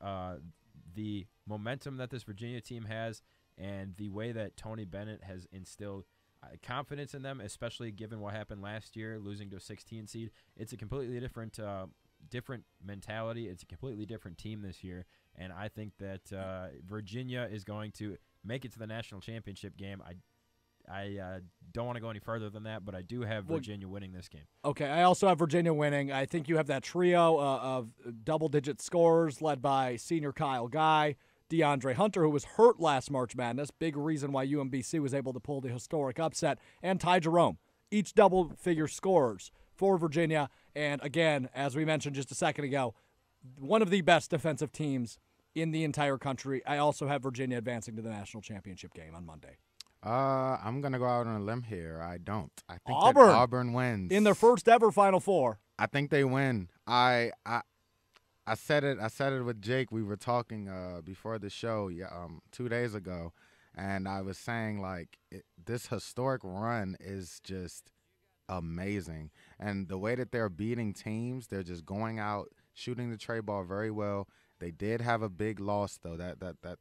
Speaker 5: the momentum that this Virginia team has, and the way that Tony Bennett has instilled confidence in them, especially given what happened last year, losing to a 16 seed. It's a completely different mentality. It's a completely different team this year, and I think that Virginia is going to make it to the national championship game. I don't want to go any further than that, but I do have Virginia winning this game.
Speaker 1: Okay, I also have Virginia winning. I think you have that trio of double-digit scorers led by senior Kyle Guy, DeAndre Hunter, who was hurt last March Madness, big reason why UMBC was able to pull the historic upset, and Ty Jerome, each double-figure scorers for Virginia. And again, as we mentioned just a second ago, one of the best defensive teams in the entire country. I also have Virginia advancing to the national championship game on Monday.
Speaker 2: I'm going to go out on a limb here. I don't. I think
Speaker 1: Auburn.
Speaker 2: that Auburn wins.
Speaker 1: In their first ever Final Four.
Speaker 2: I think they win. I said it with Jake. We were talking before the show 2 days ago, and I was saying, like, this historic run is just amazing. And the way that they're beating teams, they're just going out, shooting the tray ball very well. They did have a big loss, though. That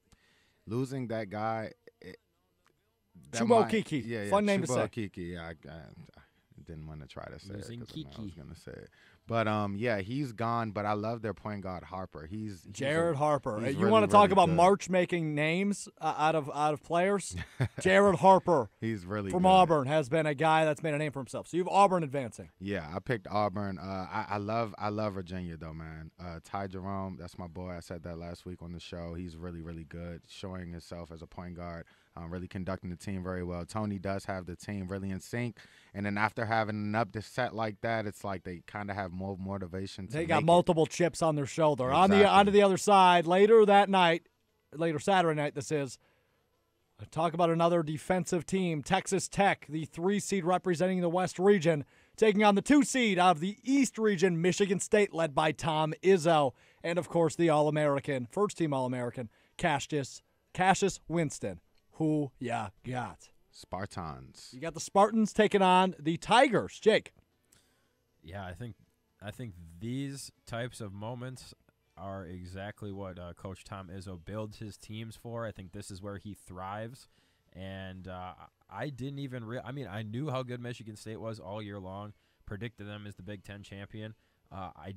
Speaker 2: losing that guy –
Speaker 1: Chuma Okeke. Fun name to say.
Speaker 2: Okeke. Yeah, I didn't want to try to say
Speaker 5: Losing
Speaker 2: it because I was
Speaker 5: Kiki.
Speaker 2: going to say it. But, yeah, he's gone, but I love their point guard, Harper. He's
Speaker 1: Jared Harper.
Speaker 2: he's
Speaker 1: You
Speaker 2: really,
Speaker 1: want to talk
Speaker 2: really
Speaker 1: about
Speaker 2: good.
Speaker 1: March making names out of players? Jared Harper
Speaker 2: He's really
Speaker 1: from
Speaker 2: good.
Speaker 1: Auburn has been a guy that's made a name for himself. So you have Auburn advancing.
Speaker 2: Yeah, I picked Auburn. I love Virginia, though, man. Ty Jerome, that's my boy. I said that last week on the show. He's really, really good, showing himself as a point guard. really conducting the team very well. Tony does have the team really in sync. And then after having an up set like that, it's like they kind of have more motivation.
Speaker 1: They got multiple chips on their shoulder.
Speaker 2: Exactly.
Speaker 1: On the other side, later Saturday night, this is, talk about another defensive team, Texas Tech, the 3 seed representing the West region, taking on the 2 seed out of the East region, Michigan State, led by Tom Izzo. And, of course, the All-American, first-team All-American, Cassius Winston. Who ya got?
Speaker 2: Spartans.
Speaker 1: You got the Spartans taking on the Tigers. Jake.
Speaker 5: Yeah, I think these types of moments are exactly what Coach Tom Izzo builds his teams for. I think this is where he thrives. And I didn't even I knew how good Michigan State was all year long, predicted them as the Big Ten champion. I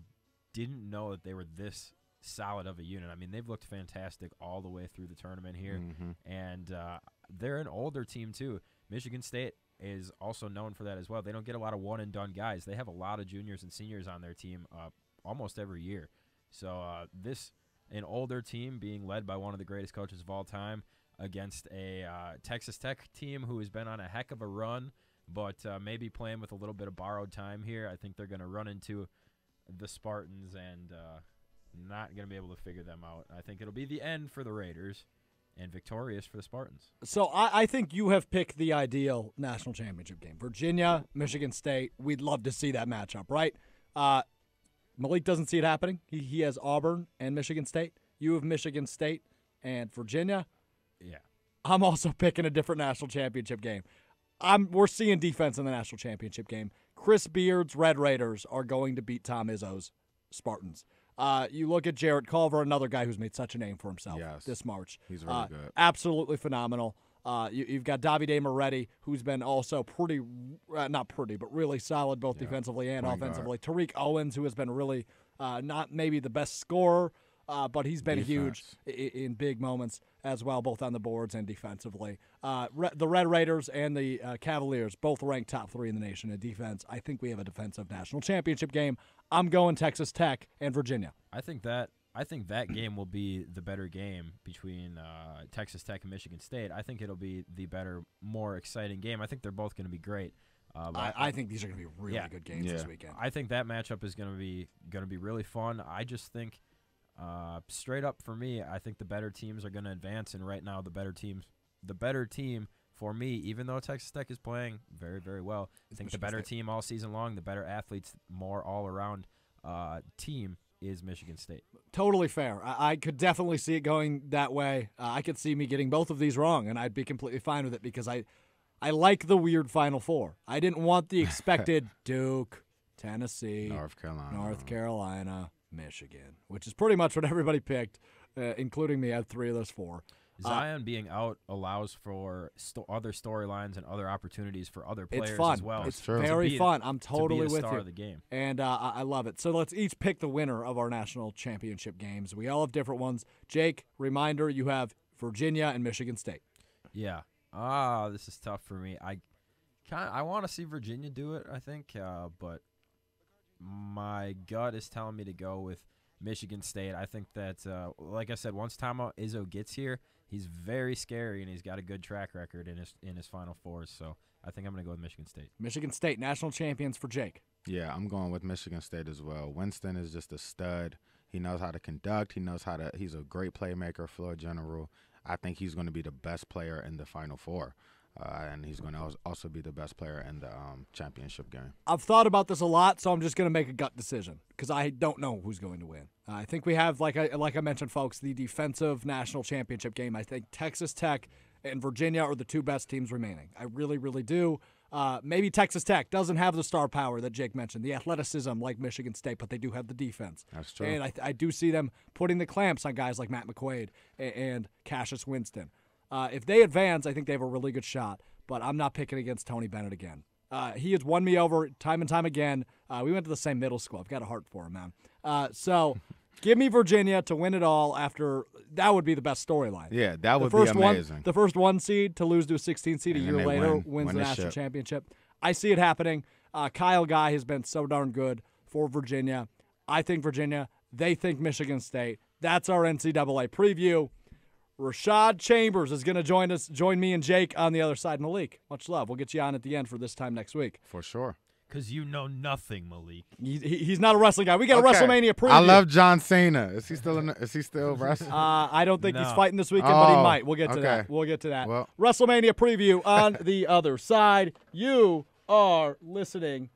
Speaker 5: didn't know that they were this solid of a unit. I mean, they've looked fantastic all the way through the tournament here. And they're an older team, too. Michigan State is also known for that as well. They don't get a lot of one-and-done guys. They have a lot of juniors and seniors on their team almost every year. So an older team being led by one of the greatest coaches of all time against a Texas Tech team who has been on a heck of a run, but maybe playing with a little bit of borrowed time here. I think they're going to run into the Spartans and not going to be able to figure them out. I think it'll be the end for the Raiders and victorious for the Spartans.
Speaker 1: So I think you have picked the ideal national championship game. Virginia, Michigan State, we'd love to see that matchup, right? Malik doesn't see it happening. He has Auburn and Michigan State. You have Michigan State and Virginia.
Speaker 5: Yeah.
Speaker 1: I'm also picking a different national championship game. We're seeing defense in the national championship game. Chris Beard's Red Raiders are going to beat Tom Izzo's Spartans. You look at Jarrett Culver, another guy who's made such a name for himself this March.
Speaker 2: He's really good.
Speaker 1: Absolutely phenomenal. You've got Davide Moretti, who's been also not pretty, but really solid both defensively and offensively. Tariq Owens, who has been really not maybe the best scorer, but he's been huge in big moments as well, both on the boards and defensively. The Red Raiders and the Cavaliers both ranked top 3 in the nation in defense. I think we have a defensive national championship game. I'm going Texas Tech and Virginia.
Speaker 5: I think that game will be the better game between Texas Tech and Michigan State. I think it'll be the better, more exciting game. I think they're both going to be great.
Speaker 1: I think these are going to be really good games this weekend.
Speaker 5: I think that matchup is going to be really fun. I just think straight up for me, I think the better teams are going to advance, and right now the better team for me, even though Texas Tech is playing very, very well, I think the better team all season long, the better athletes, more all-around team is Michigan State.
Speaker 1: Totally fair. I could definitely see it going that way. I could see me getting both of these wrong, and I'd be completely fine with it because I like the weird Final Four. I didn't want the expected Duke, Tennessee, North Carolina, Michigan, which is pretty much what everybody picked, including me. I had 3 of those 4.
Speaker 5: Zion being out allows for other storylines and other opportunities for other players
Speaker 1: it's fun.
Speaker 5: as well.
Speaker 1: It's very fun. I'm totally with you.
Speaker 5: Of the game.
Speaker 1: And I love it. So let's each pick the winner of our national championship games. We all have different ones. Jake, reminder, you have Virginia and Michigan State.
Speaker 5: Yeah. This is tough for me. I want to see Virginia do it, I think, but my gut is telling me to go with Michigan State. I think that, like I said, once Tom Izzo gets here, he's very scary, and he's got a good track record in his Final Fours. So I think I'm going to go with Michigan State.
Speaker 1: Michigan State, national champions for Jake.
Speaker 2: Yeah, I'm going with Michigan State as well. Winston is just a stud. He knows how to conduct. He's a great playmaker, floor general. I think he's going to be the best player in the Final Four. And he's going to also be the best player in the championship game.
Speaker 1: I've thought about this a lot, so I'm just going to make a gut decision because I don't know who's going to win. I think we have, like I mentioned, folks, the defensive national championship game. I think Texas Tech and Virginia are the 2 best teams remaining. I really, really do. Maybe Texas Tech doesn't have the star power that Jake mentioned, the athleticism like Michigan State, but they do have the defense.
Speaker 2: That's true.
Speaker 1: And I do see them putting the clamps on guys like Matt McQuaid and Cassius Winston. If they advance, I think they have a really good shot, but I'm not picking against Tony Bennett again. He has won me over time and time again. We went to the same middle school. I've got a heart for him, man. So give me Virginia to win it all after – that would be the best storyline.
Speaker 2: Yeah, that would be amazing.
Speaker 1: The first 1 seed to lose to a 16 seed a year later wins the national championship. I see it happening. Kyle Guy has been so darn good for Virginia. I think Virginia. They think Michigan State. That's our NCAA preview. Rashad Chambers is going to join me and Jake on the other side. Malik, much love. We'll get you on at the end for this time next week.
Speaker 2: For sure.
Speaker 5: Because you know nothing, Malik.
Speaker 1: He's not a wrestling guy. We got a WrestleMania preview.
Speaker 2: I love John Cena. Is he still wrestling?
Speaker 1: I don't think he's
Speaker 5: No.
Speaker 1: fighting this weekend, but he
Speaker 2: Oh,
Speaker 1: might. We'll get to
Speaker 2: okay.
Speaker 1: that. We'll get to that.
Speaker 2: Well.
Speaker 1: WrestleMania preview on the other side. You are listening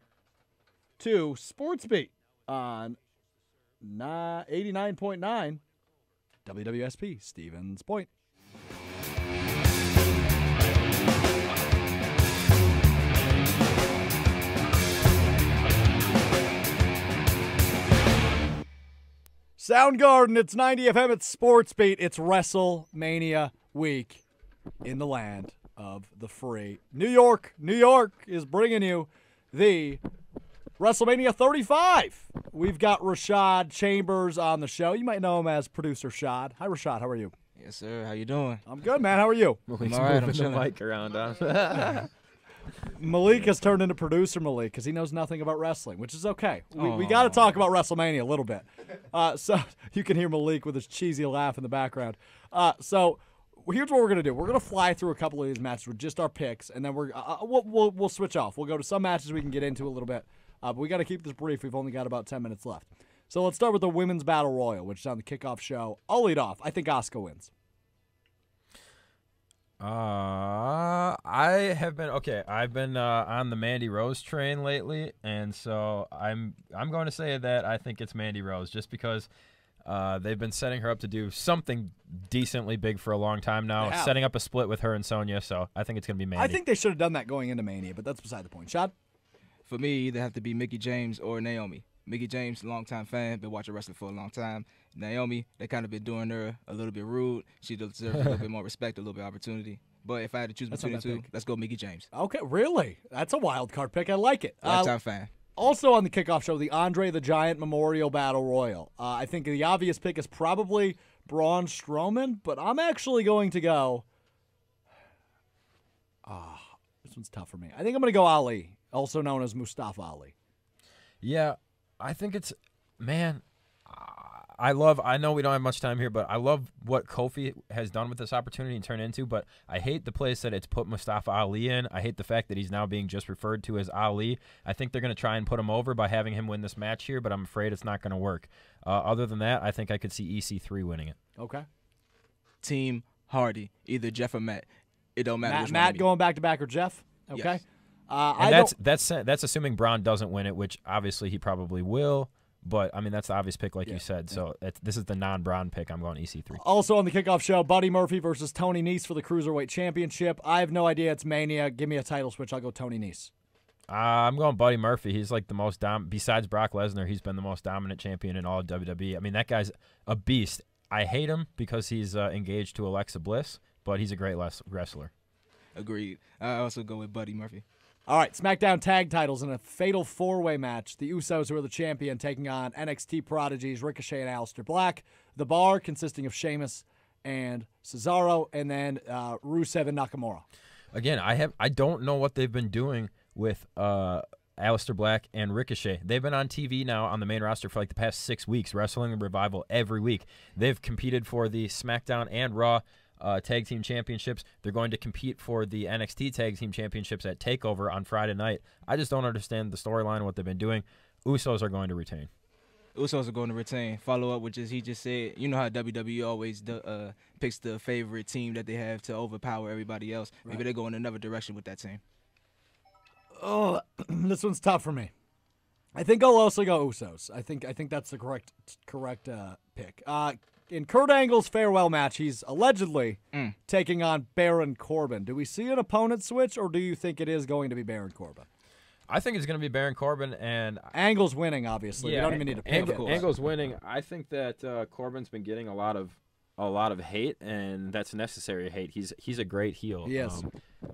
Speaker 1: to Sports Beat on 89.9 WWSP Stevens Point. Soundgarden, it's 90 FM, it's Sports Beat, it's WrestleMania week in the land of the free. New York is bringing you the WrestleMania 35. We've got Rashad Chambers on the show. You might know him as Producer Shad. Hi, Rashad. How are you?
Speaker 6: Yes, sir. How you doing?
Speaker 1: I'm good, man. How are you?
Speaker 3: Malik's
Speaker 6: all right, I'm
Speaker 3: moving the
Speaker 6: chilling.
Speaker 3: mic around. Huh?
Speaker 1: Malik has turned into Producer Malik because he knows nothing about wrestling, which is okay. We got to
Speaker 6: Aw.
Speaker 1: talk about WrestleMania a little bit. So you can hear Malik with his cheesy laugh in the background. So here's what we're going to do. We're going to fly through a couple of these matches with just our picks, and then we'll switch off. We'll go to some matches we can get into a little bit. But we got to keep this brief. We've only got about 10 minutes left. So let's start with the Women's Battle Royal, which is on the kickoff show. I'll lead off. I think Asuka wins.
Speaker 5: I've been on the Mandy Rose train lately, and so I'm going to say that I think it's Mandy Rose, just because they've been setting her up to do something decently big for a long time now,
Speaker 1: They have.
Speaker 5: setting up a split with her and Sonya. So I think it's going to be Mandy.
Speaker 1: I think they should have done that going into Mania, but that's beside the point. Shad?
Speaker 6: For me, either have to be Mickie James or Naomi. Mickie James, longtime fan, been watching wrestling for a long time. Naomi, they kind of been doing her a little bit rude. She deserves a little bit more respect, a little bit of opportunity. But if I had to choose
Speaker 1: That's
Speaker 6: between
Speaker 1: not
Speaker 6: the
Speaker 1: that
Speaker 6: two,
Speaker 1: big.
Speaker 6: let's go Mickie James.
Speaker 1: Okay, really? That's a wild card pick. I like it.
Speaker 6: Lifetime fan.
Speaker 1: Also on the kickoff show, the Andre the Giant Memorial Battle Royal. I think the obvious pick is probably Braun Strowman, but I'm actually going to go. This one's tough for me. I think I'm going to go Ali, also known as Mustafa Ali.
Speaker 5: Yeah, I think it's, man, I know we don't have much time here, but I love what Kofi has done with this opportunity and turned into, but I hate the place that it's put Mustafa Ali in. I hate the fact that he's now being just referred to as Ali. I think they're going to try and put him over by having him win this match here, but I'm afraid it's not going to work. Other than that, I think I could see EC3 winning it.
Speaker 1: Okay.
Speaker 6: Team Hardy, either Jeff or Matt. It don't matter. which one
Speaker 1: Matt
Speaker 6: to me.
Speaker 1: going back to back or Jeff? Okay.
Speaker 6: Yes.
Speaker 5: And that's assuming Braun doesn't win it, which obviously he probably will. But, I mean, that's the obvious pick, like you said. So this is the non-Braun pick. I'm going EC3.
Speaker 1: Also on the kickoff show, Buddy Murphy versus Tony Nese for the Cruiserweight Championship. I have no idea. It's Mania. Give me a title switch. I'll go Tony Nese.
Speaker 5: I'm going Buddy Murphy. He's like the most besides Brock Lesnar, he's been the most dominant champion in all of WWE. I mean, that guy's a beast. I hate him because he's engaged to Alexa Bliss, but he's a great wrestler.
Speaker 6: Agreed. I also go with Buddy Murphy.
Speaker 1: All right, SmackDown tag titles in a fatal four-way match. The Usos, who are the champion, taking on NXT prodigies Ricochet and Aleister Black. The Bar, consisting of Sheamus and Cesaro, and then Rusev and Nakamura.
Speaker 5: Again, I don't know what they've been doing with Aleister Black and Ricochet. They've been on TV now on the main roster for like the past 6 weeks, wrestling the Revival every week. They've competed for the SmackDown and Raw Tag Team Championships. They're going to compete for the NXT Tag Team Championships at TakeOver on Friday night. I just don't understand the storyline and what they've been doing. Usos are going to retain.
Speaker 6: Usos are going to retain. Follow up with he just said, you know how WWE always picks the favorite team that they have to overpower everybody else.
Speaker 1: Right.
Speaker 6: Maybe they go in another direction with that team.
Speaker 1: Oh, this one's tough for me. I think I'll also go Usos. I think that's the correct pick. In Kurt Angle's farewell match, he's allegedly taking on Baron Corbin. Do we see an opponent switch, or do you think it is going to be Baron Corbin?
Speaker 5: I think it's going to be Baron Corbin, and
Speaker 1: Angle's winning, obviously. We don't even need to pick it.
Speaker 3: Angle's winning. I think that Corbin's been getting a lot of hate, and that's necessary hate. He's a great heel.
Speaker 1: He is.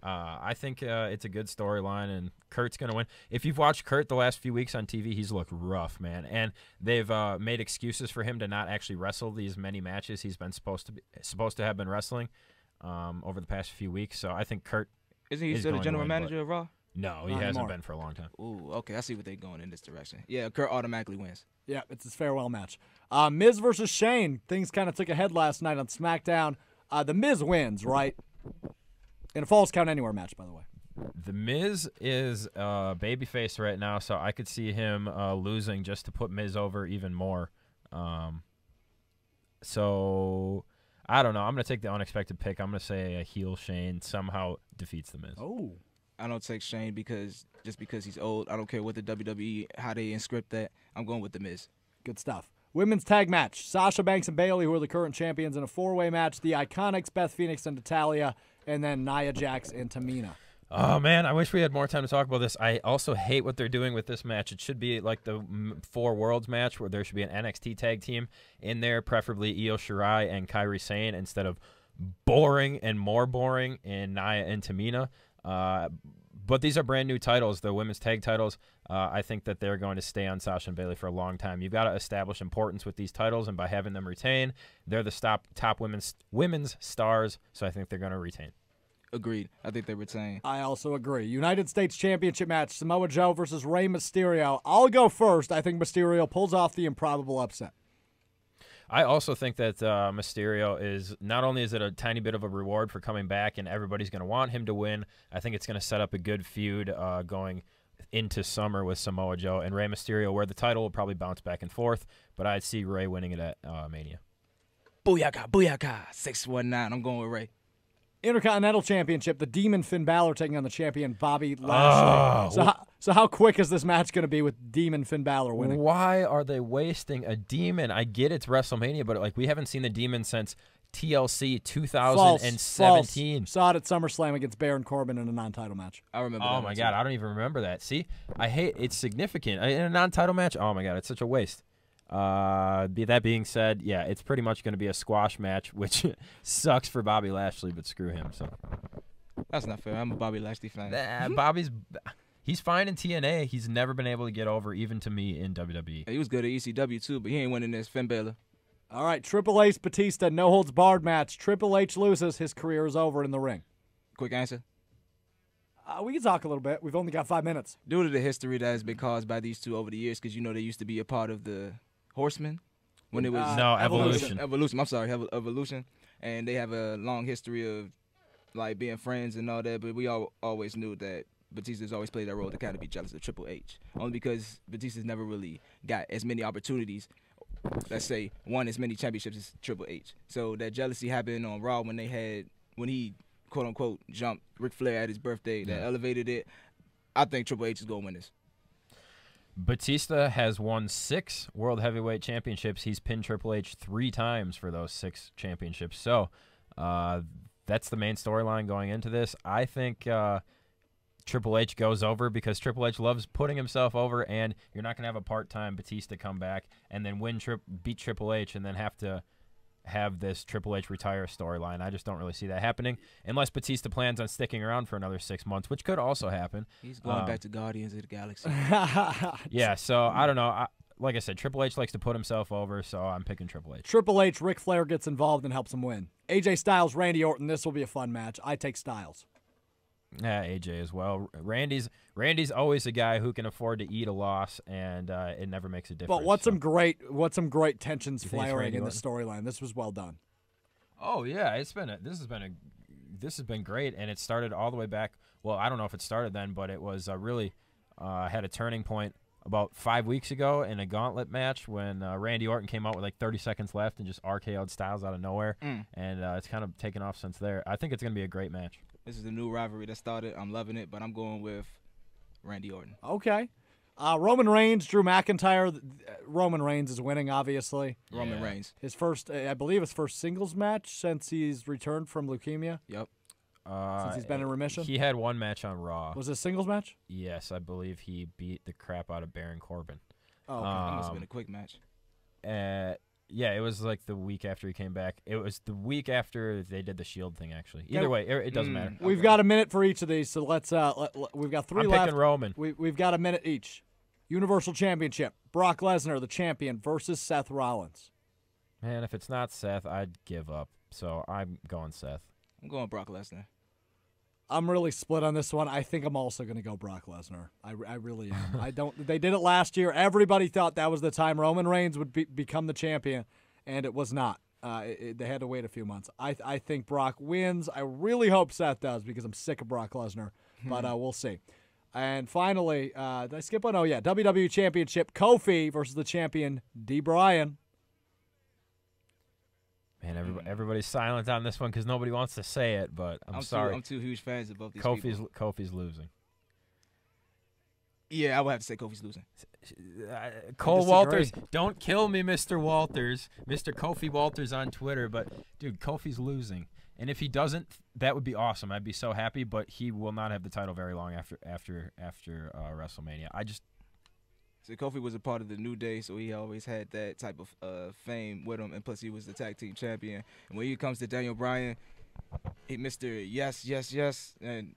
Speaker 5: I think it's a good storyline, and Kurt's going to win. If you've watched Kurt the last few weeks on TV, he's looked rough, man. And they've made excuses for him to not actually wrestle these many matches he's been supposed to have been wrestling over the past few weeks. So I think Kurt
Speaker 6: Isn't he
Speaker 5: is
Speaker 6: still the
Speaker 5: going to
Speaker 6: general
Speaker 5: win,
Speaker 6: manager of Raw?
Speaker 5: No, he
Speaker 1: Not
Speaker 5: hasn't
Speaker 1: anymore.
Speaker 5: been for a long time.
Speaker 6: Ooh, okay. I see what they're going in this direction. Yeah, Kurt automatically wins.
Speaker 1: Yeah, it's his farewell match. Miz versus Shane. Things kind of took a head last night on SmackDown. The Miz wins, right? In a Falls Count Anywhere match, by the way.
Speaker 5: The Miz is babyface right now, so I could see him losing just to put Miz over even more. So I don't know. I'm going to take the unexpected pick. I'm going to say a heel Shane somehow defeats The Miz.
Speaker 1: Oh.
Speaker 6: I don't take Shane because he's old. I don't care what the WWE, how they inscript that. I'm going with The Miz.
Speaker 1: Good stuff. Women's tag match. Sasha Banks and Bayley, who are the current champions, in a 4-way match. The Iconics, Beth Phoenix and Natalya, and then Nia Jax and Tamina.
Speaker 5: Oh, man, I wish we had more time to talk about this. I also hate what they're doing with this match. It should be like the 4 Worlds match where there should be an NXT tag team in there, preferably Io Shirai and Kairi Sane, instead of boring and more boring in Nia and Tamina. But these are brand new titles, the women's tag titles. I think that they're going to stay on Sasha and Bayley for a long time. You've got to establish importance with these titles, and by having them retain, they're the top women's stars, so I think they're going to retain.
Speaker 6: Agreed. I think they retain.
Speaker 1: I also agree. United States Championship match, Samoa Joe versus Rey Mysterio. I'll go first. I think Mysterio pulls off the improbable upset.
Speaker 5: I also think that Mysterio is, not only is it a tiny bit of a reward for coming back and everybody's going to want him to win, I think it's going to set up a good feud going into summer with Samoa Joe and Rey Mysterio, where the title will probably bounce back and forth, but I'd see Rey winning it at Mania.
Speaker 6: Booyaka, booyaka, 619. I'm going with Rey.
Speaker 1: Intercontinental Championship, the Demon Finn Balor taking on the champion Bobby Lashley. So how quick is this match going to be with Demon Finn Balor winning?
Speaker 5: Why are they wasting a Demon? I get it's WrestleMania, but like we haven't seen the Demon since TLC 2017.
Speaker 1: False. Saw it at SummerSlam against Baron Corbin in a non-title match.
Speaker 6: I remember.
Speaker 5: Oh my God, I don't even remember that. See, I hate it's significant in a non-title match. Oh my God, it's such a waste. That being said, yeah, it's pretty much going to be a squash match, which sucks for Bobby Lashley, but screw him. So
Speaker 6: that's not fair. I'm a Bobby Lashley fan.
Speaker 5: He's fine in TNA. He's never been able to get over, even to me, in WWE.
Speaker 6: He was good at ECW too, but he ain't winning this. Finn Balor.
Speaker 1: All right, Triple H Batista, no holds barred match. Triple H loses. His career is over in the ring.
Speaker 6: Quick answer.
Speaker 1: We can talk a little bit. We've only got 5 minutes.
Speaker 6: Due to the history that has been caused by these two over the years, because you know they used to be a part of the Horsemen when it was
Speaker 5: Evolution.
Speaker 6: I'm sorry, Evolution, and they have a long history of like being friends and all that. But we always knew that Batista's always played that role to kind of be jealous of Triple H, only because Batista's never really got as many opportunities. Let's say won as many championships as Triple H. So that jealousy happened on Raw when he quote unquote jumped Ric Flair at his birthday. That elevated it. I think Triple H is going to win this.
Speaker 5: Batista has won 6 World Heavyweight Championships. He's pinned Triple H 3 times for those 6 championships. So that's the main storyline going into this. I think Triple H goes over because Triple H loves putting himself over, and you're not going to have a part-time Batista come back and then beat Triple H and then have to have this Triple H retire storyline. I just don't really see that happening unless Batista plans on sticking around for another 6 months, which could also happen.
Speaker 6: He's going back to Guardians of the Galaxy.
Speaker 5: Yeah, so I don't know. Like I said, Triple H likes to put himself over, so I'm picking Triple H.
Speaker 1: Triple H, Ric Flair gets involved and helps him win. AJ Styles, Randy Orton. This will be a fun match. I take Styles.
Speaker 5: Yeah, AJ as well. Randy's always a guy who can afford to eat a loss, and it never makes a difference.
Speaker 1: But what's some great tensions flaring in the storyline? This was well done.
Speaker 5: Oh yeah, this has been great, and it started all the way back. Well, I don't know if it started then, but it was really had a turning point about 5 weeks ago in a gauntlet match when Randy Orton came out with like 30 seconds left and just RKO'd Styles out of nowhere, and it's kind of taken off since there. I think it's going to be a great match.
Speaker 6: This is a new rivalry that started. I'm loving it, but I'm going with Randy Orton.
Speaker 1: Okay. Roman Reigns, Drew McIntyre. Roman Reigns is winning, obviously.
Speaker 6: Roman Reigns.
Speaker 1: His first, I believe, his first singles match since he's returned from leukemia.
Speaker 6: Yep.
Speaker 1: Since he's been in remission.
Speaker 5: He had one match on Raw.
Speaker 1: Was it a singles match?
Speaker 5: Yes, I believe he beat the crap out of Baron Corbin.
Speaker 1: Oh, okay.
Speaker 6: That must have been a quick match.
Speaker 5: Yeah, it was like the week after he came back. It was the week after they did the Shield thing, actually. Either way, it doesn't matter.
Speaker 1: We've got a minute for each of these, so let's. We've got 3
Speaker 5: I'm
Speaker 1: left.
Speaker 5: picking Roman.
Speaker 1: We've got a minute each. Universal Championship: Brock Lesnar, the champion, versus Seth Rollins.
Speaker 5: Man, if it's not Seth, I'd give up. So I'm going Seth.
Speaker 6: I'm going Brock Lesnar.
Speaker 1: I'm really split on this one. I think I'm also going to go Brock Lesnar. I really am. I don't. They did it last year. Everybody thought that was the time Roman Reigns would become the champion, and it was not. They had to wait a few months. I think Brock wins. I really hope Seth does because I'm sick of Brock Lesnar, but we'll see. And finally, did I skip one? Oh, yeah, WWE Championship, Kofi versus the champion, D. Bryan.
Speaker 5: Man, everybody's silent on this one because nobody wants to say it, but I'm sorry.
Speaker 6: I'm two huge fans of both these people.
Speaker 5: Kofi's losing.
Speaker 6: Yeah, I would have to say Kofi's losing.
Speaker 5: Cole Walters, don't kill me, Mr. Walters. Mr. Kofi Walters on Twitter, but, dude, Kofi's losing. And if he doesn't, that would be awesome. I'd be so happy, but he will not have the title very long after WrestleMania.
Speaker 6: So Kofi was a part of the New Day, so he always had that type of fame with him, and plus he was the tag team champion. And when it comes to Daniel Bryan, he Mr. Yes, and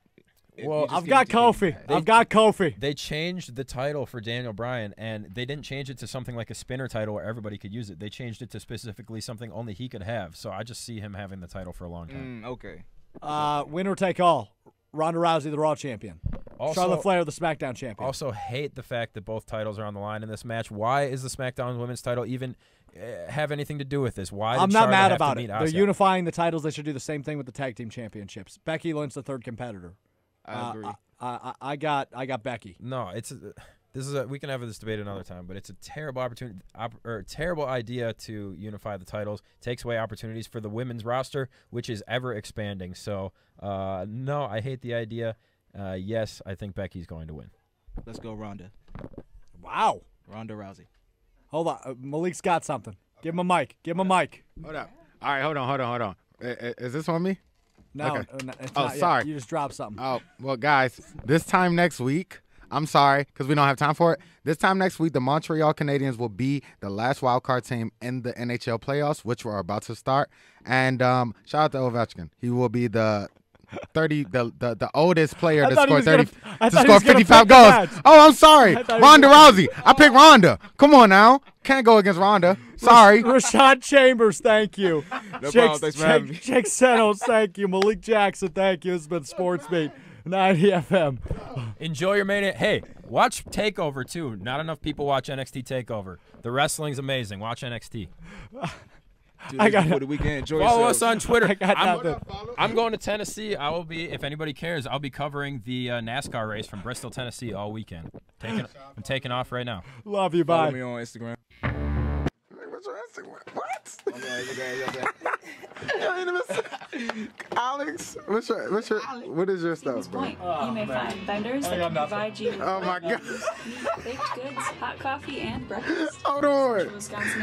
Speaker 1: well, I've got Kofi.
Speaker 5: They changed the title for Daniel Bryan, and they didn't change it to something like a spinner title where everybody could use it. They changed it to specifically something only he could have. So I just see him having the title for a long time.
Speaker 6: Okay.
Speaker 1: Winner take all. Ronda Rousey, the Raw champion. Charlotte Flair, the SmackDown champion.
Speaker 5: Also hate the fact that both titles are on the line in this match. Why is the SmackDown Women's title even have anything to do with this? Why?
Speaker 1: I'm not mad about it. They're unifying the titles. They should do the same thing with the tag team championships. Becky Lynch, the third competitor.
Speaker 6: I agree.
Speaker 1: I got Becky.
Speaker 5: No, we can have this debate another time, but it's a terrible opportunity or terrible idea to unify the titles. Takes away opportunities for the women's roster, which is ever expanding. So, no, I hate the idea. Yes, I think Becky's going to win.
Speaker 6: Let's go, Ronda.
Speaker 1: Wow,
Speaker 6: Ronda Rousey.
Speaker 1: Hold on, Malik's got something. Give him a mic.
Speaker 2: Hold up. All right, hold on. Is this on me?
Speaker 1: No,
Speaker 2: okay.
Speaker 1: It's
Speaker 2: oh,
Speaker 1: not
Speaker 2: sorry.
Speaker 1: Yet. You just dropped something.
Speaker 2: Oh, well, guys, this time next week, I'm sorry because we don't have time for it. This time next week, the Montreal Canadiens will be the last wildcard team in the NHL playoffs, which we're about to start. And shout out to Ovechkin. He will be the oldest player to score 55 goals. Oh, I'm sorry. Ronda Rousey. I picked Ronda. Come on now. Can't go against Ronda. Sorry.
Speaker 1: Rashad Chambers, thank you.
Speaker 6: No problem. Thanks for having me.
Speaker 1: Jake Senos, thank you. Malik Jackson, thank you. This has been Sports Beat 90 FM.
Speaker 5: Enjoy your main. Hey, watch TakeOver too. Not enough people watch NXT TakeOver. The wrestling's amazing. Watch NXT.
Speaker 6: For the weekend. Enjoy
Speaker 5: Follow
Speaker 6: yourself.
Speaker 5: us on Twitter.
Speaker 1: I'm
Speaker 5: going to Tennessee. I will be, if anybody cares, I'll be covering the NASCAR race from Bristol, Tennessee all weekend. I'm taking off right now.
Speaker 1: Love you.
Speaker 6: Follow
Speaker 1: Bye.
Speaker 6: me on Instagram.
Speaker 2: What's your Instagram? What? Alex, what is your stuff, bro?
Speaker 7: You may find vendors that can provide you with
Speaker 2: Oh my God.
Speaker 7: baked goods, hot coffee, and breakfast.
Speaker 2: Hold on.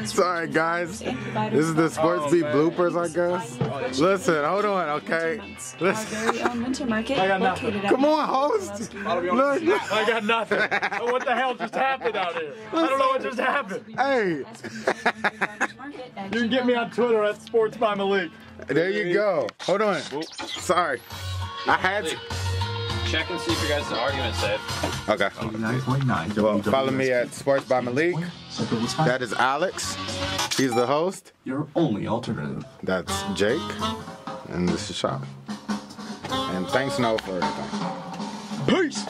Speaker 2: Sorry, guys. This is the Sports Beat bloopers, I guess. Listen, hold on, okay?
Speaker 7: Our very own winter market located at
Speaker 2: Come on, host. Look.
Speaker 1: I got nothing. What the hell just happened out here? I don't know what just happened.
Speaker 2: Hey.
Speaker 7: You
Speaker 1: can get me on Twitter at Sports by Malik.
Speaker 2: There you go. Hold on. Sorry. I had to.
Speaker 3: Check and see if your guys' argument's safe.
Speaker 2: Okay. Well, follow me at Sports by Malik. That is Alex. He's the host.
Speaker 4: Your only alternative.
Speaker 2: That's Jake. And this is Shop. And thanks, Noah, for everything.
Speaker 4: Peace!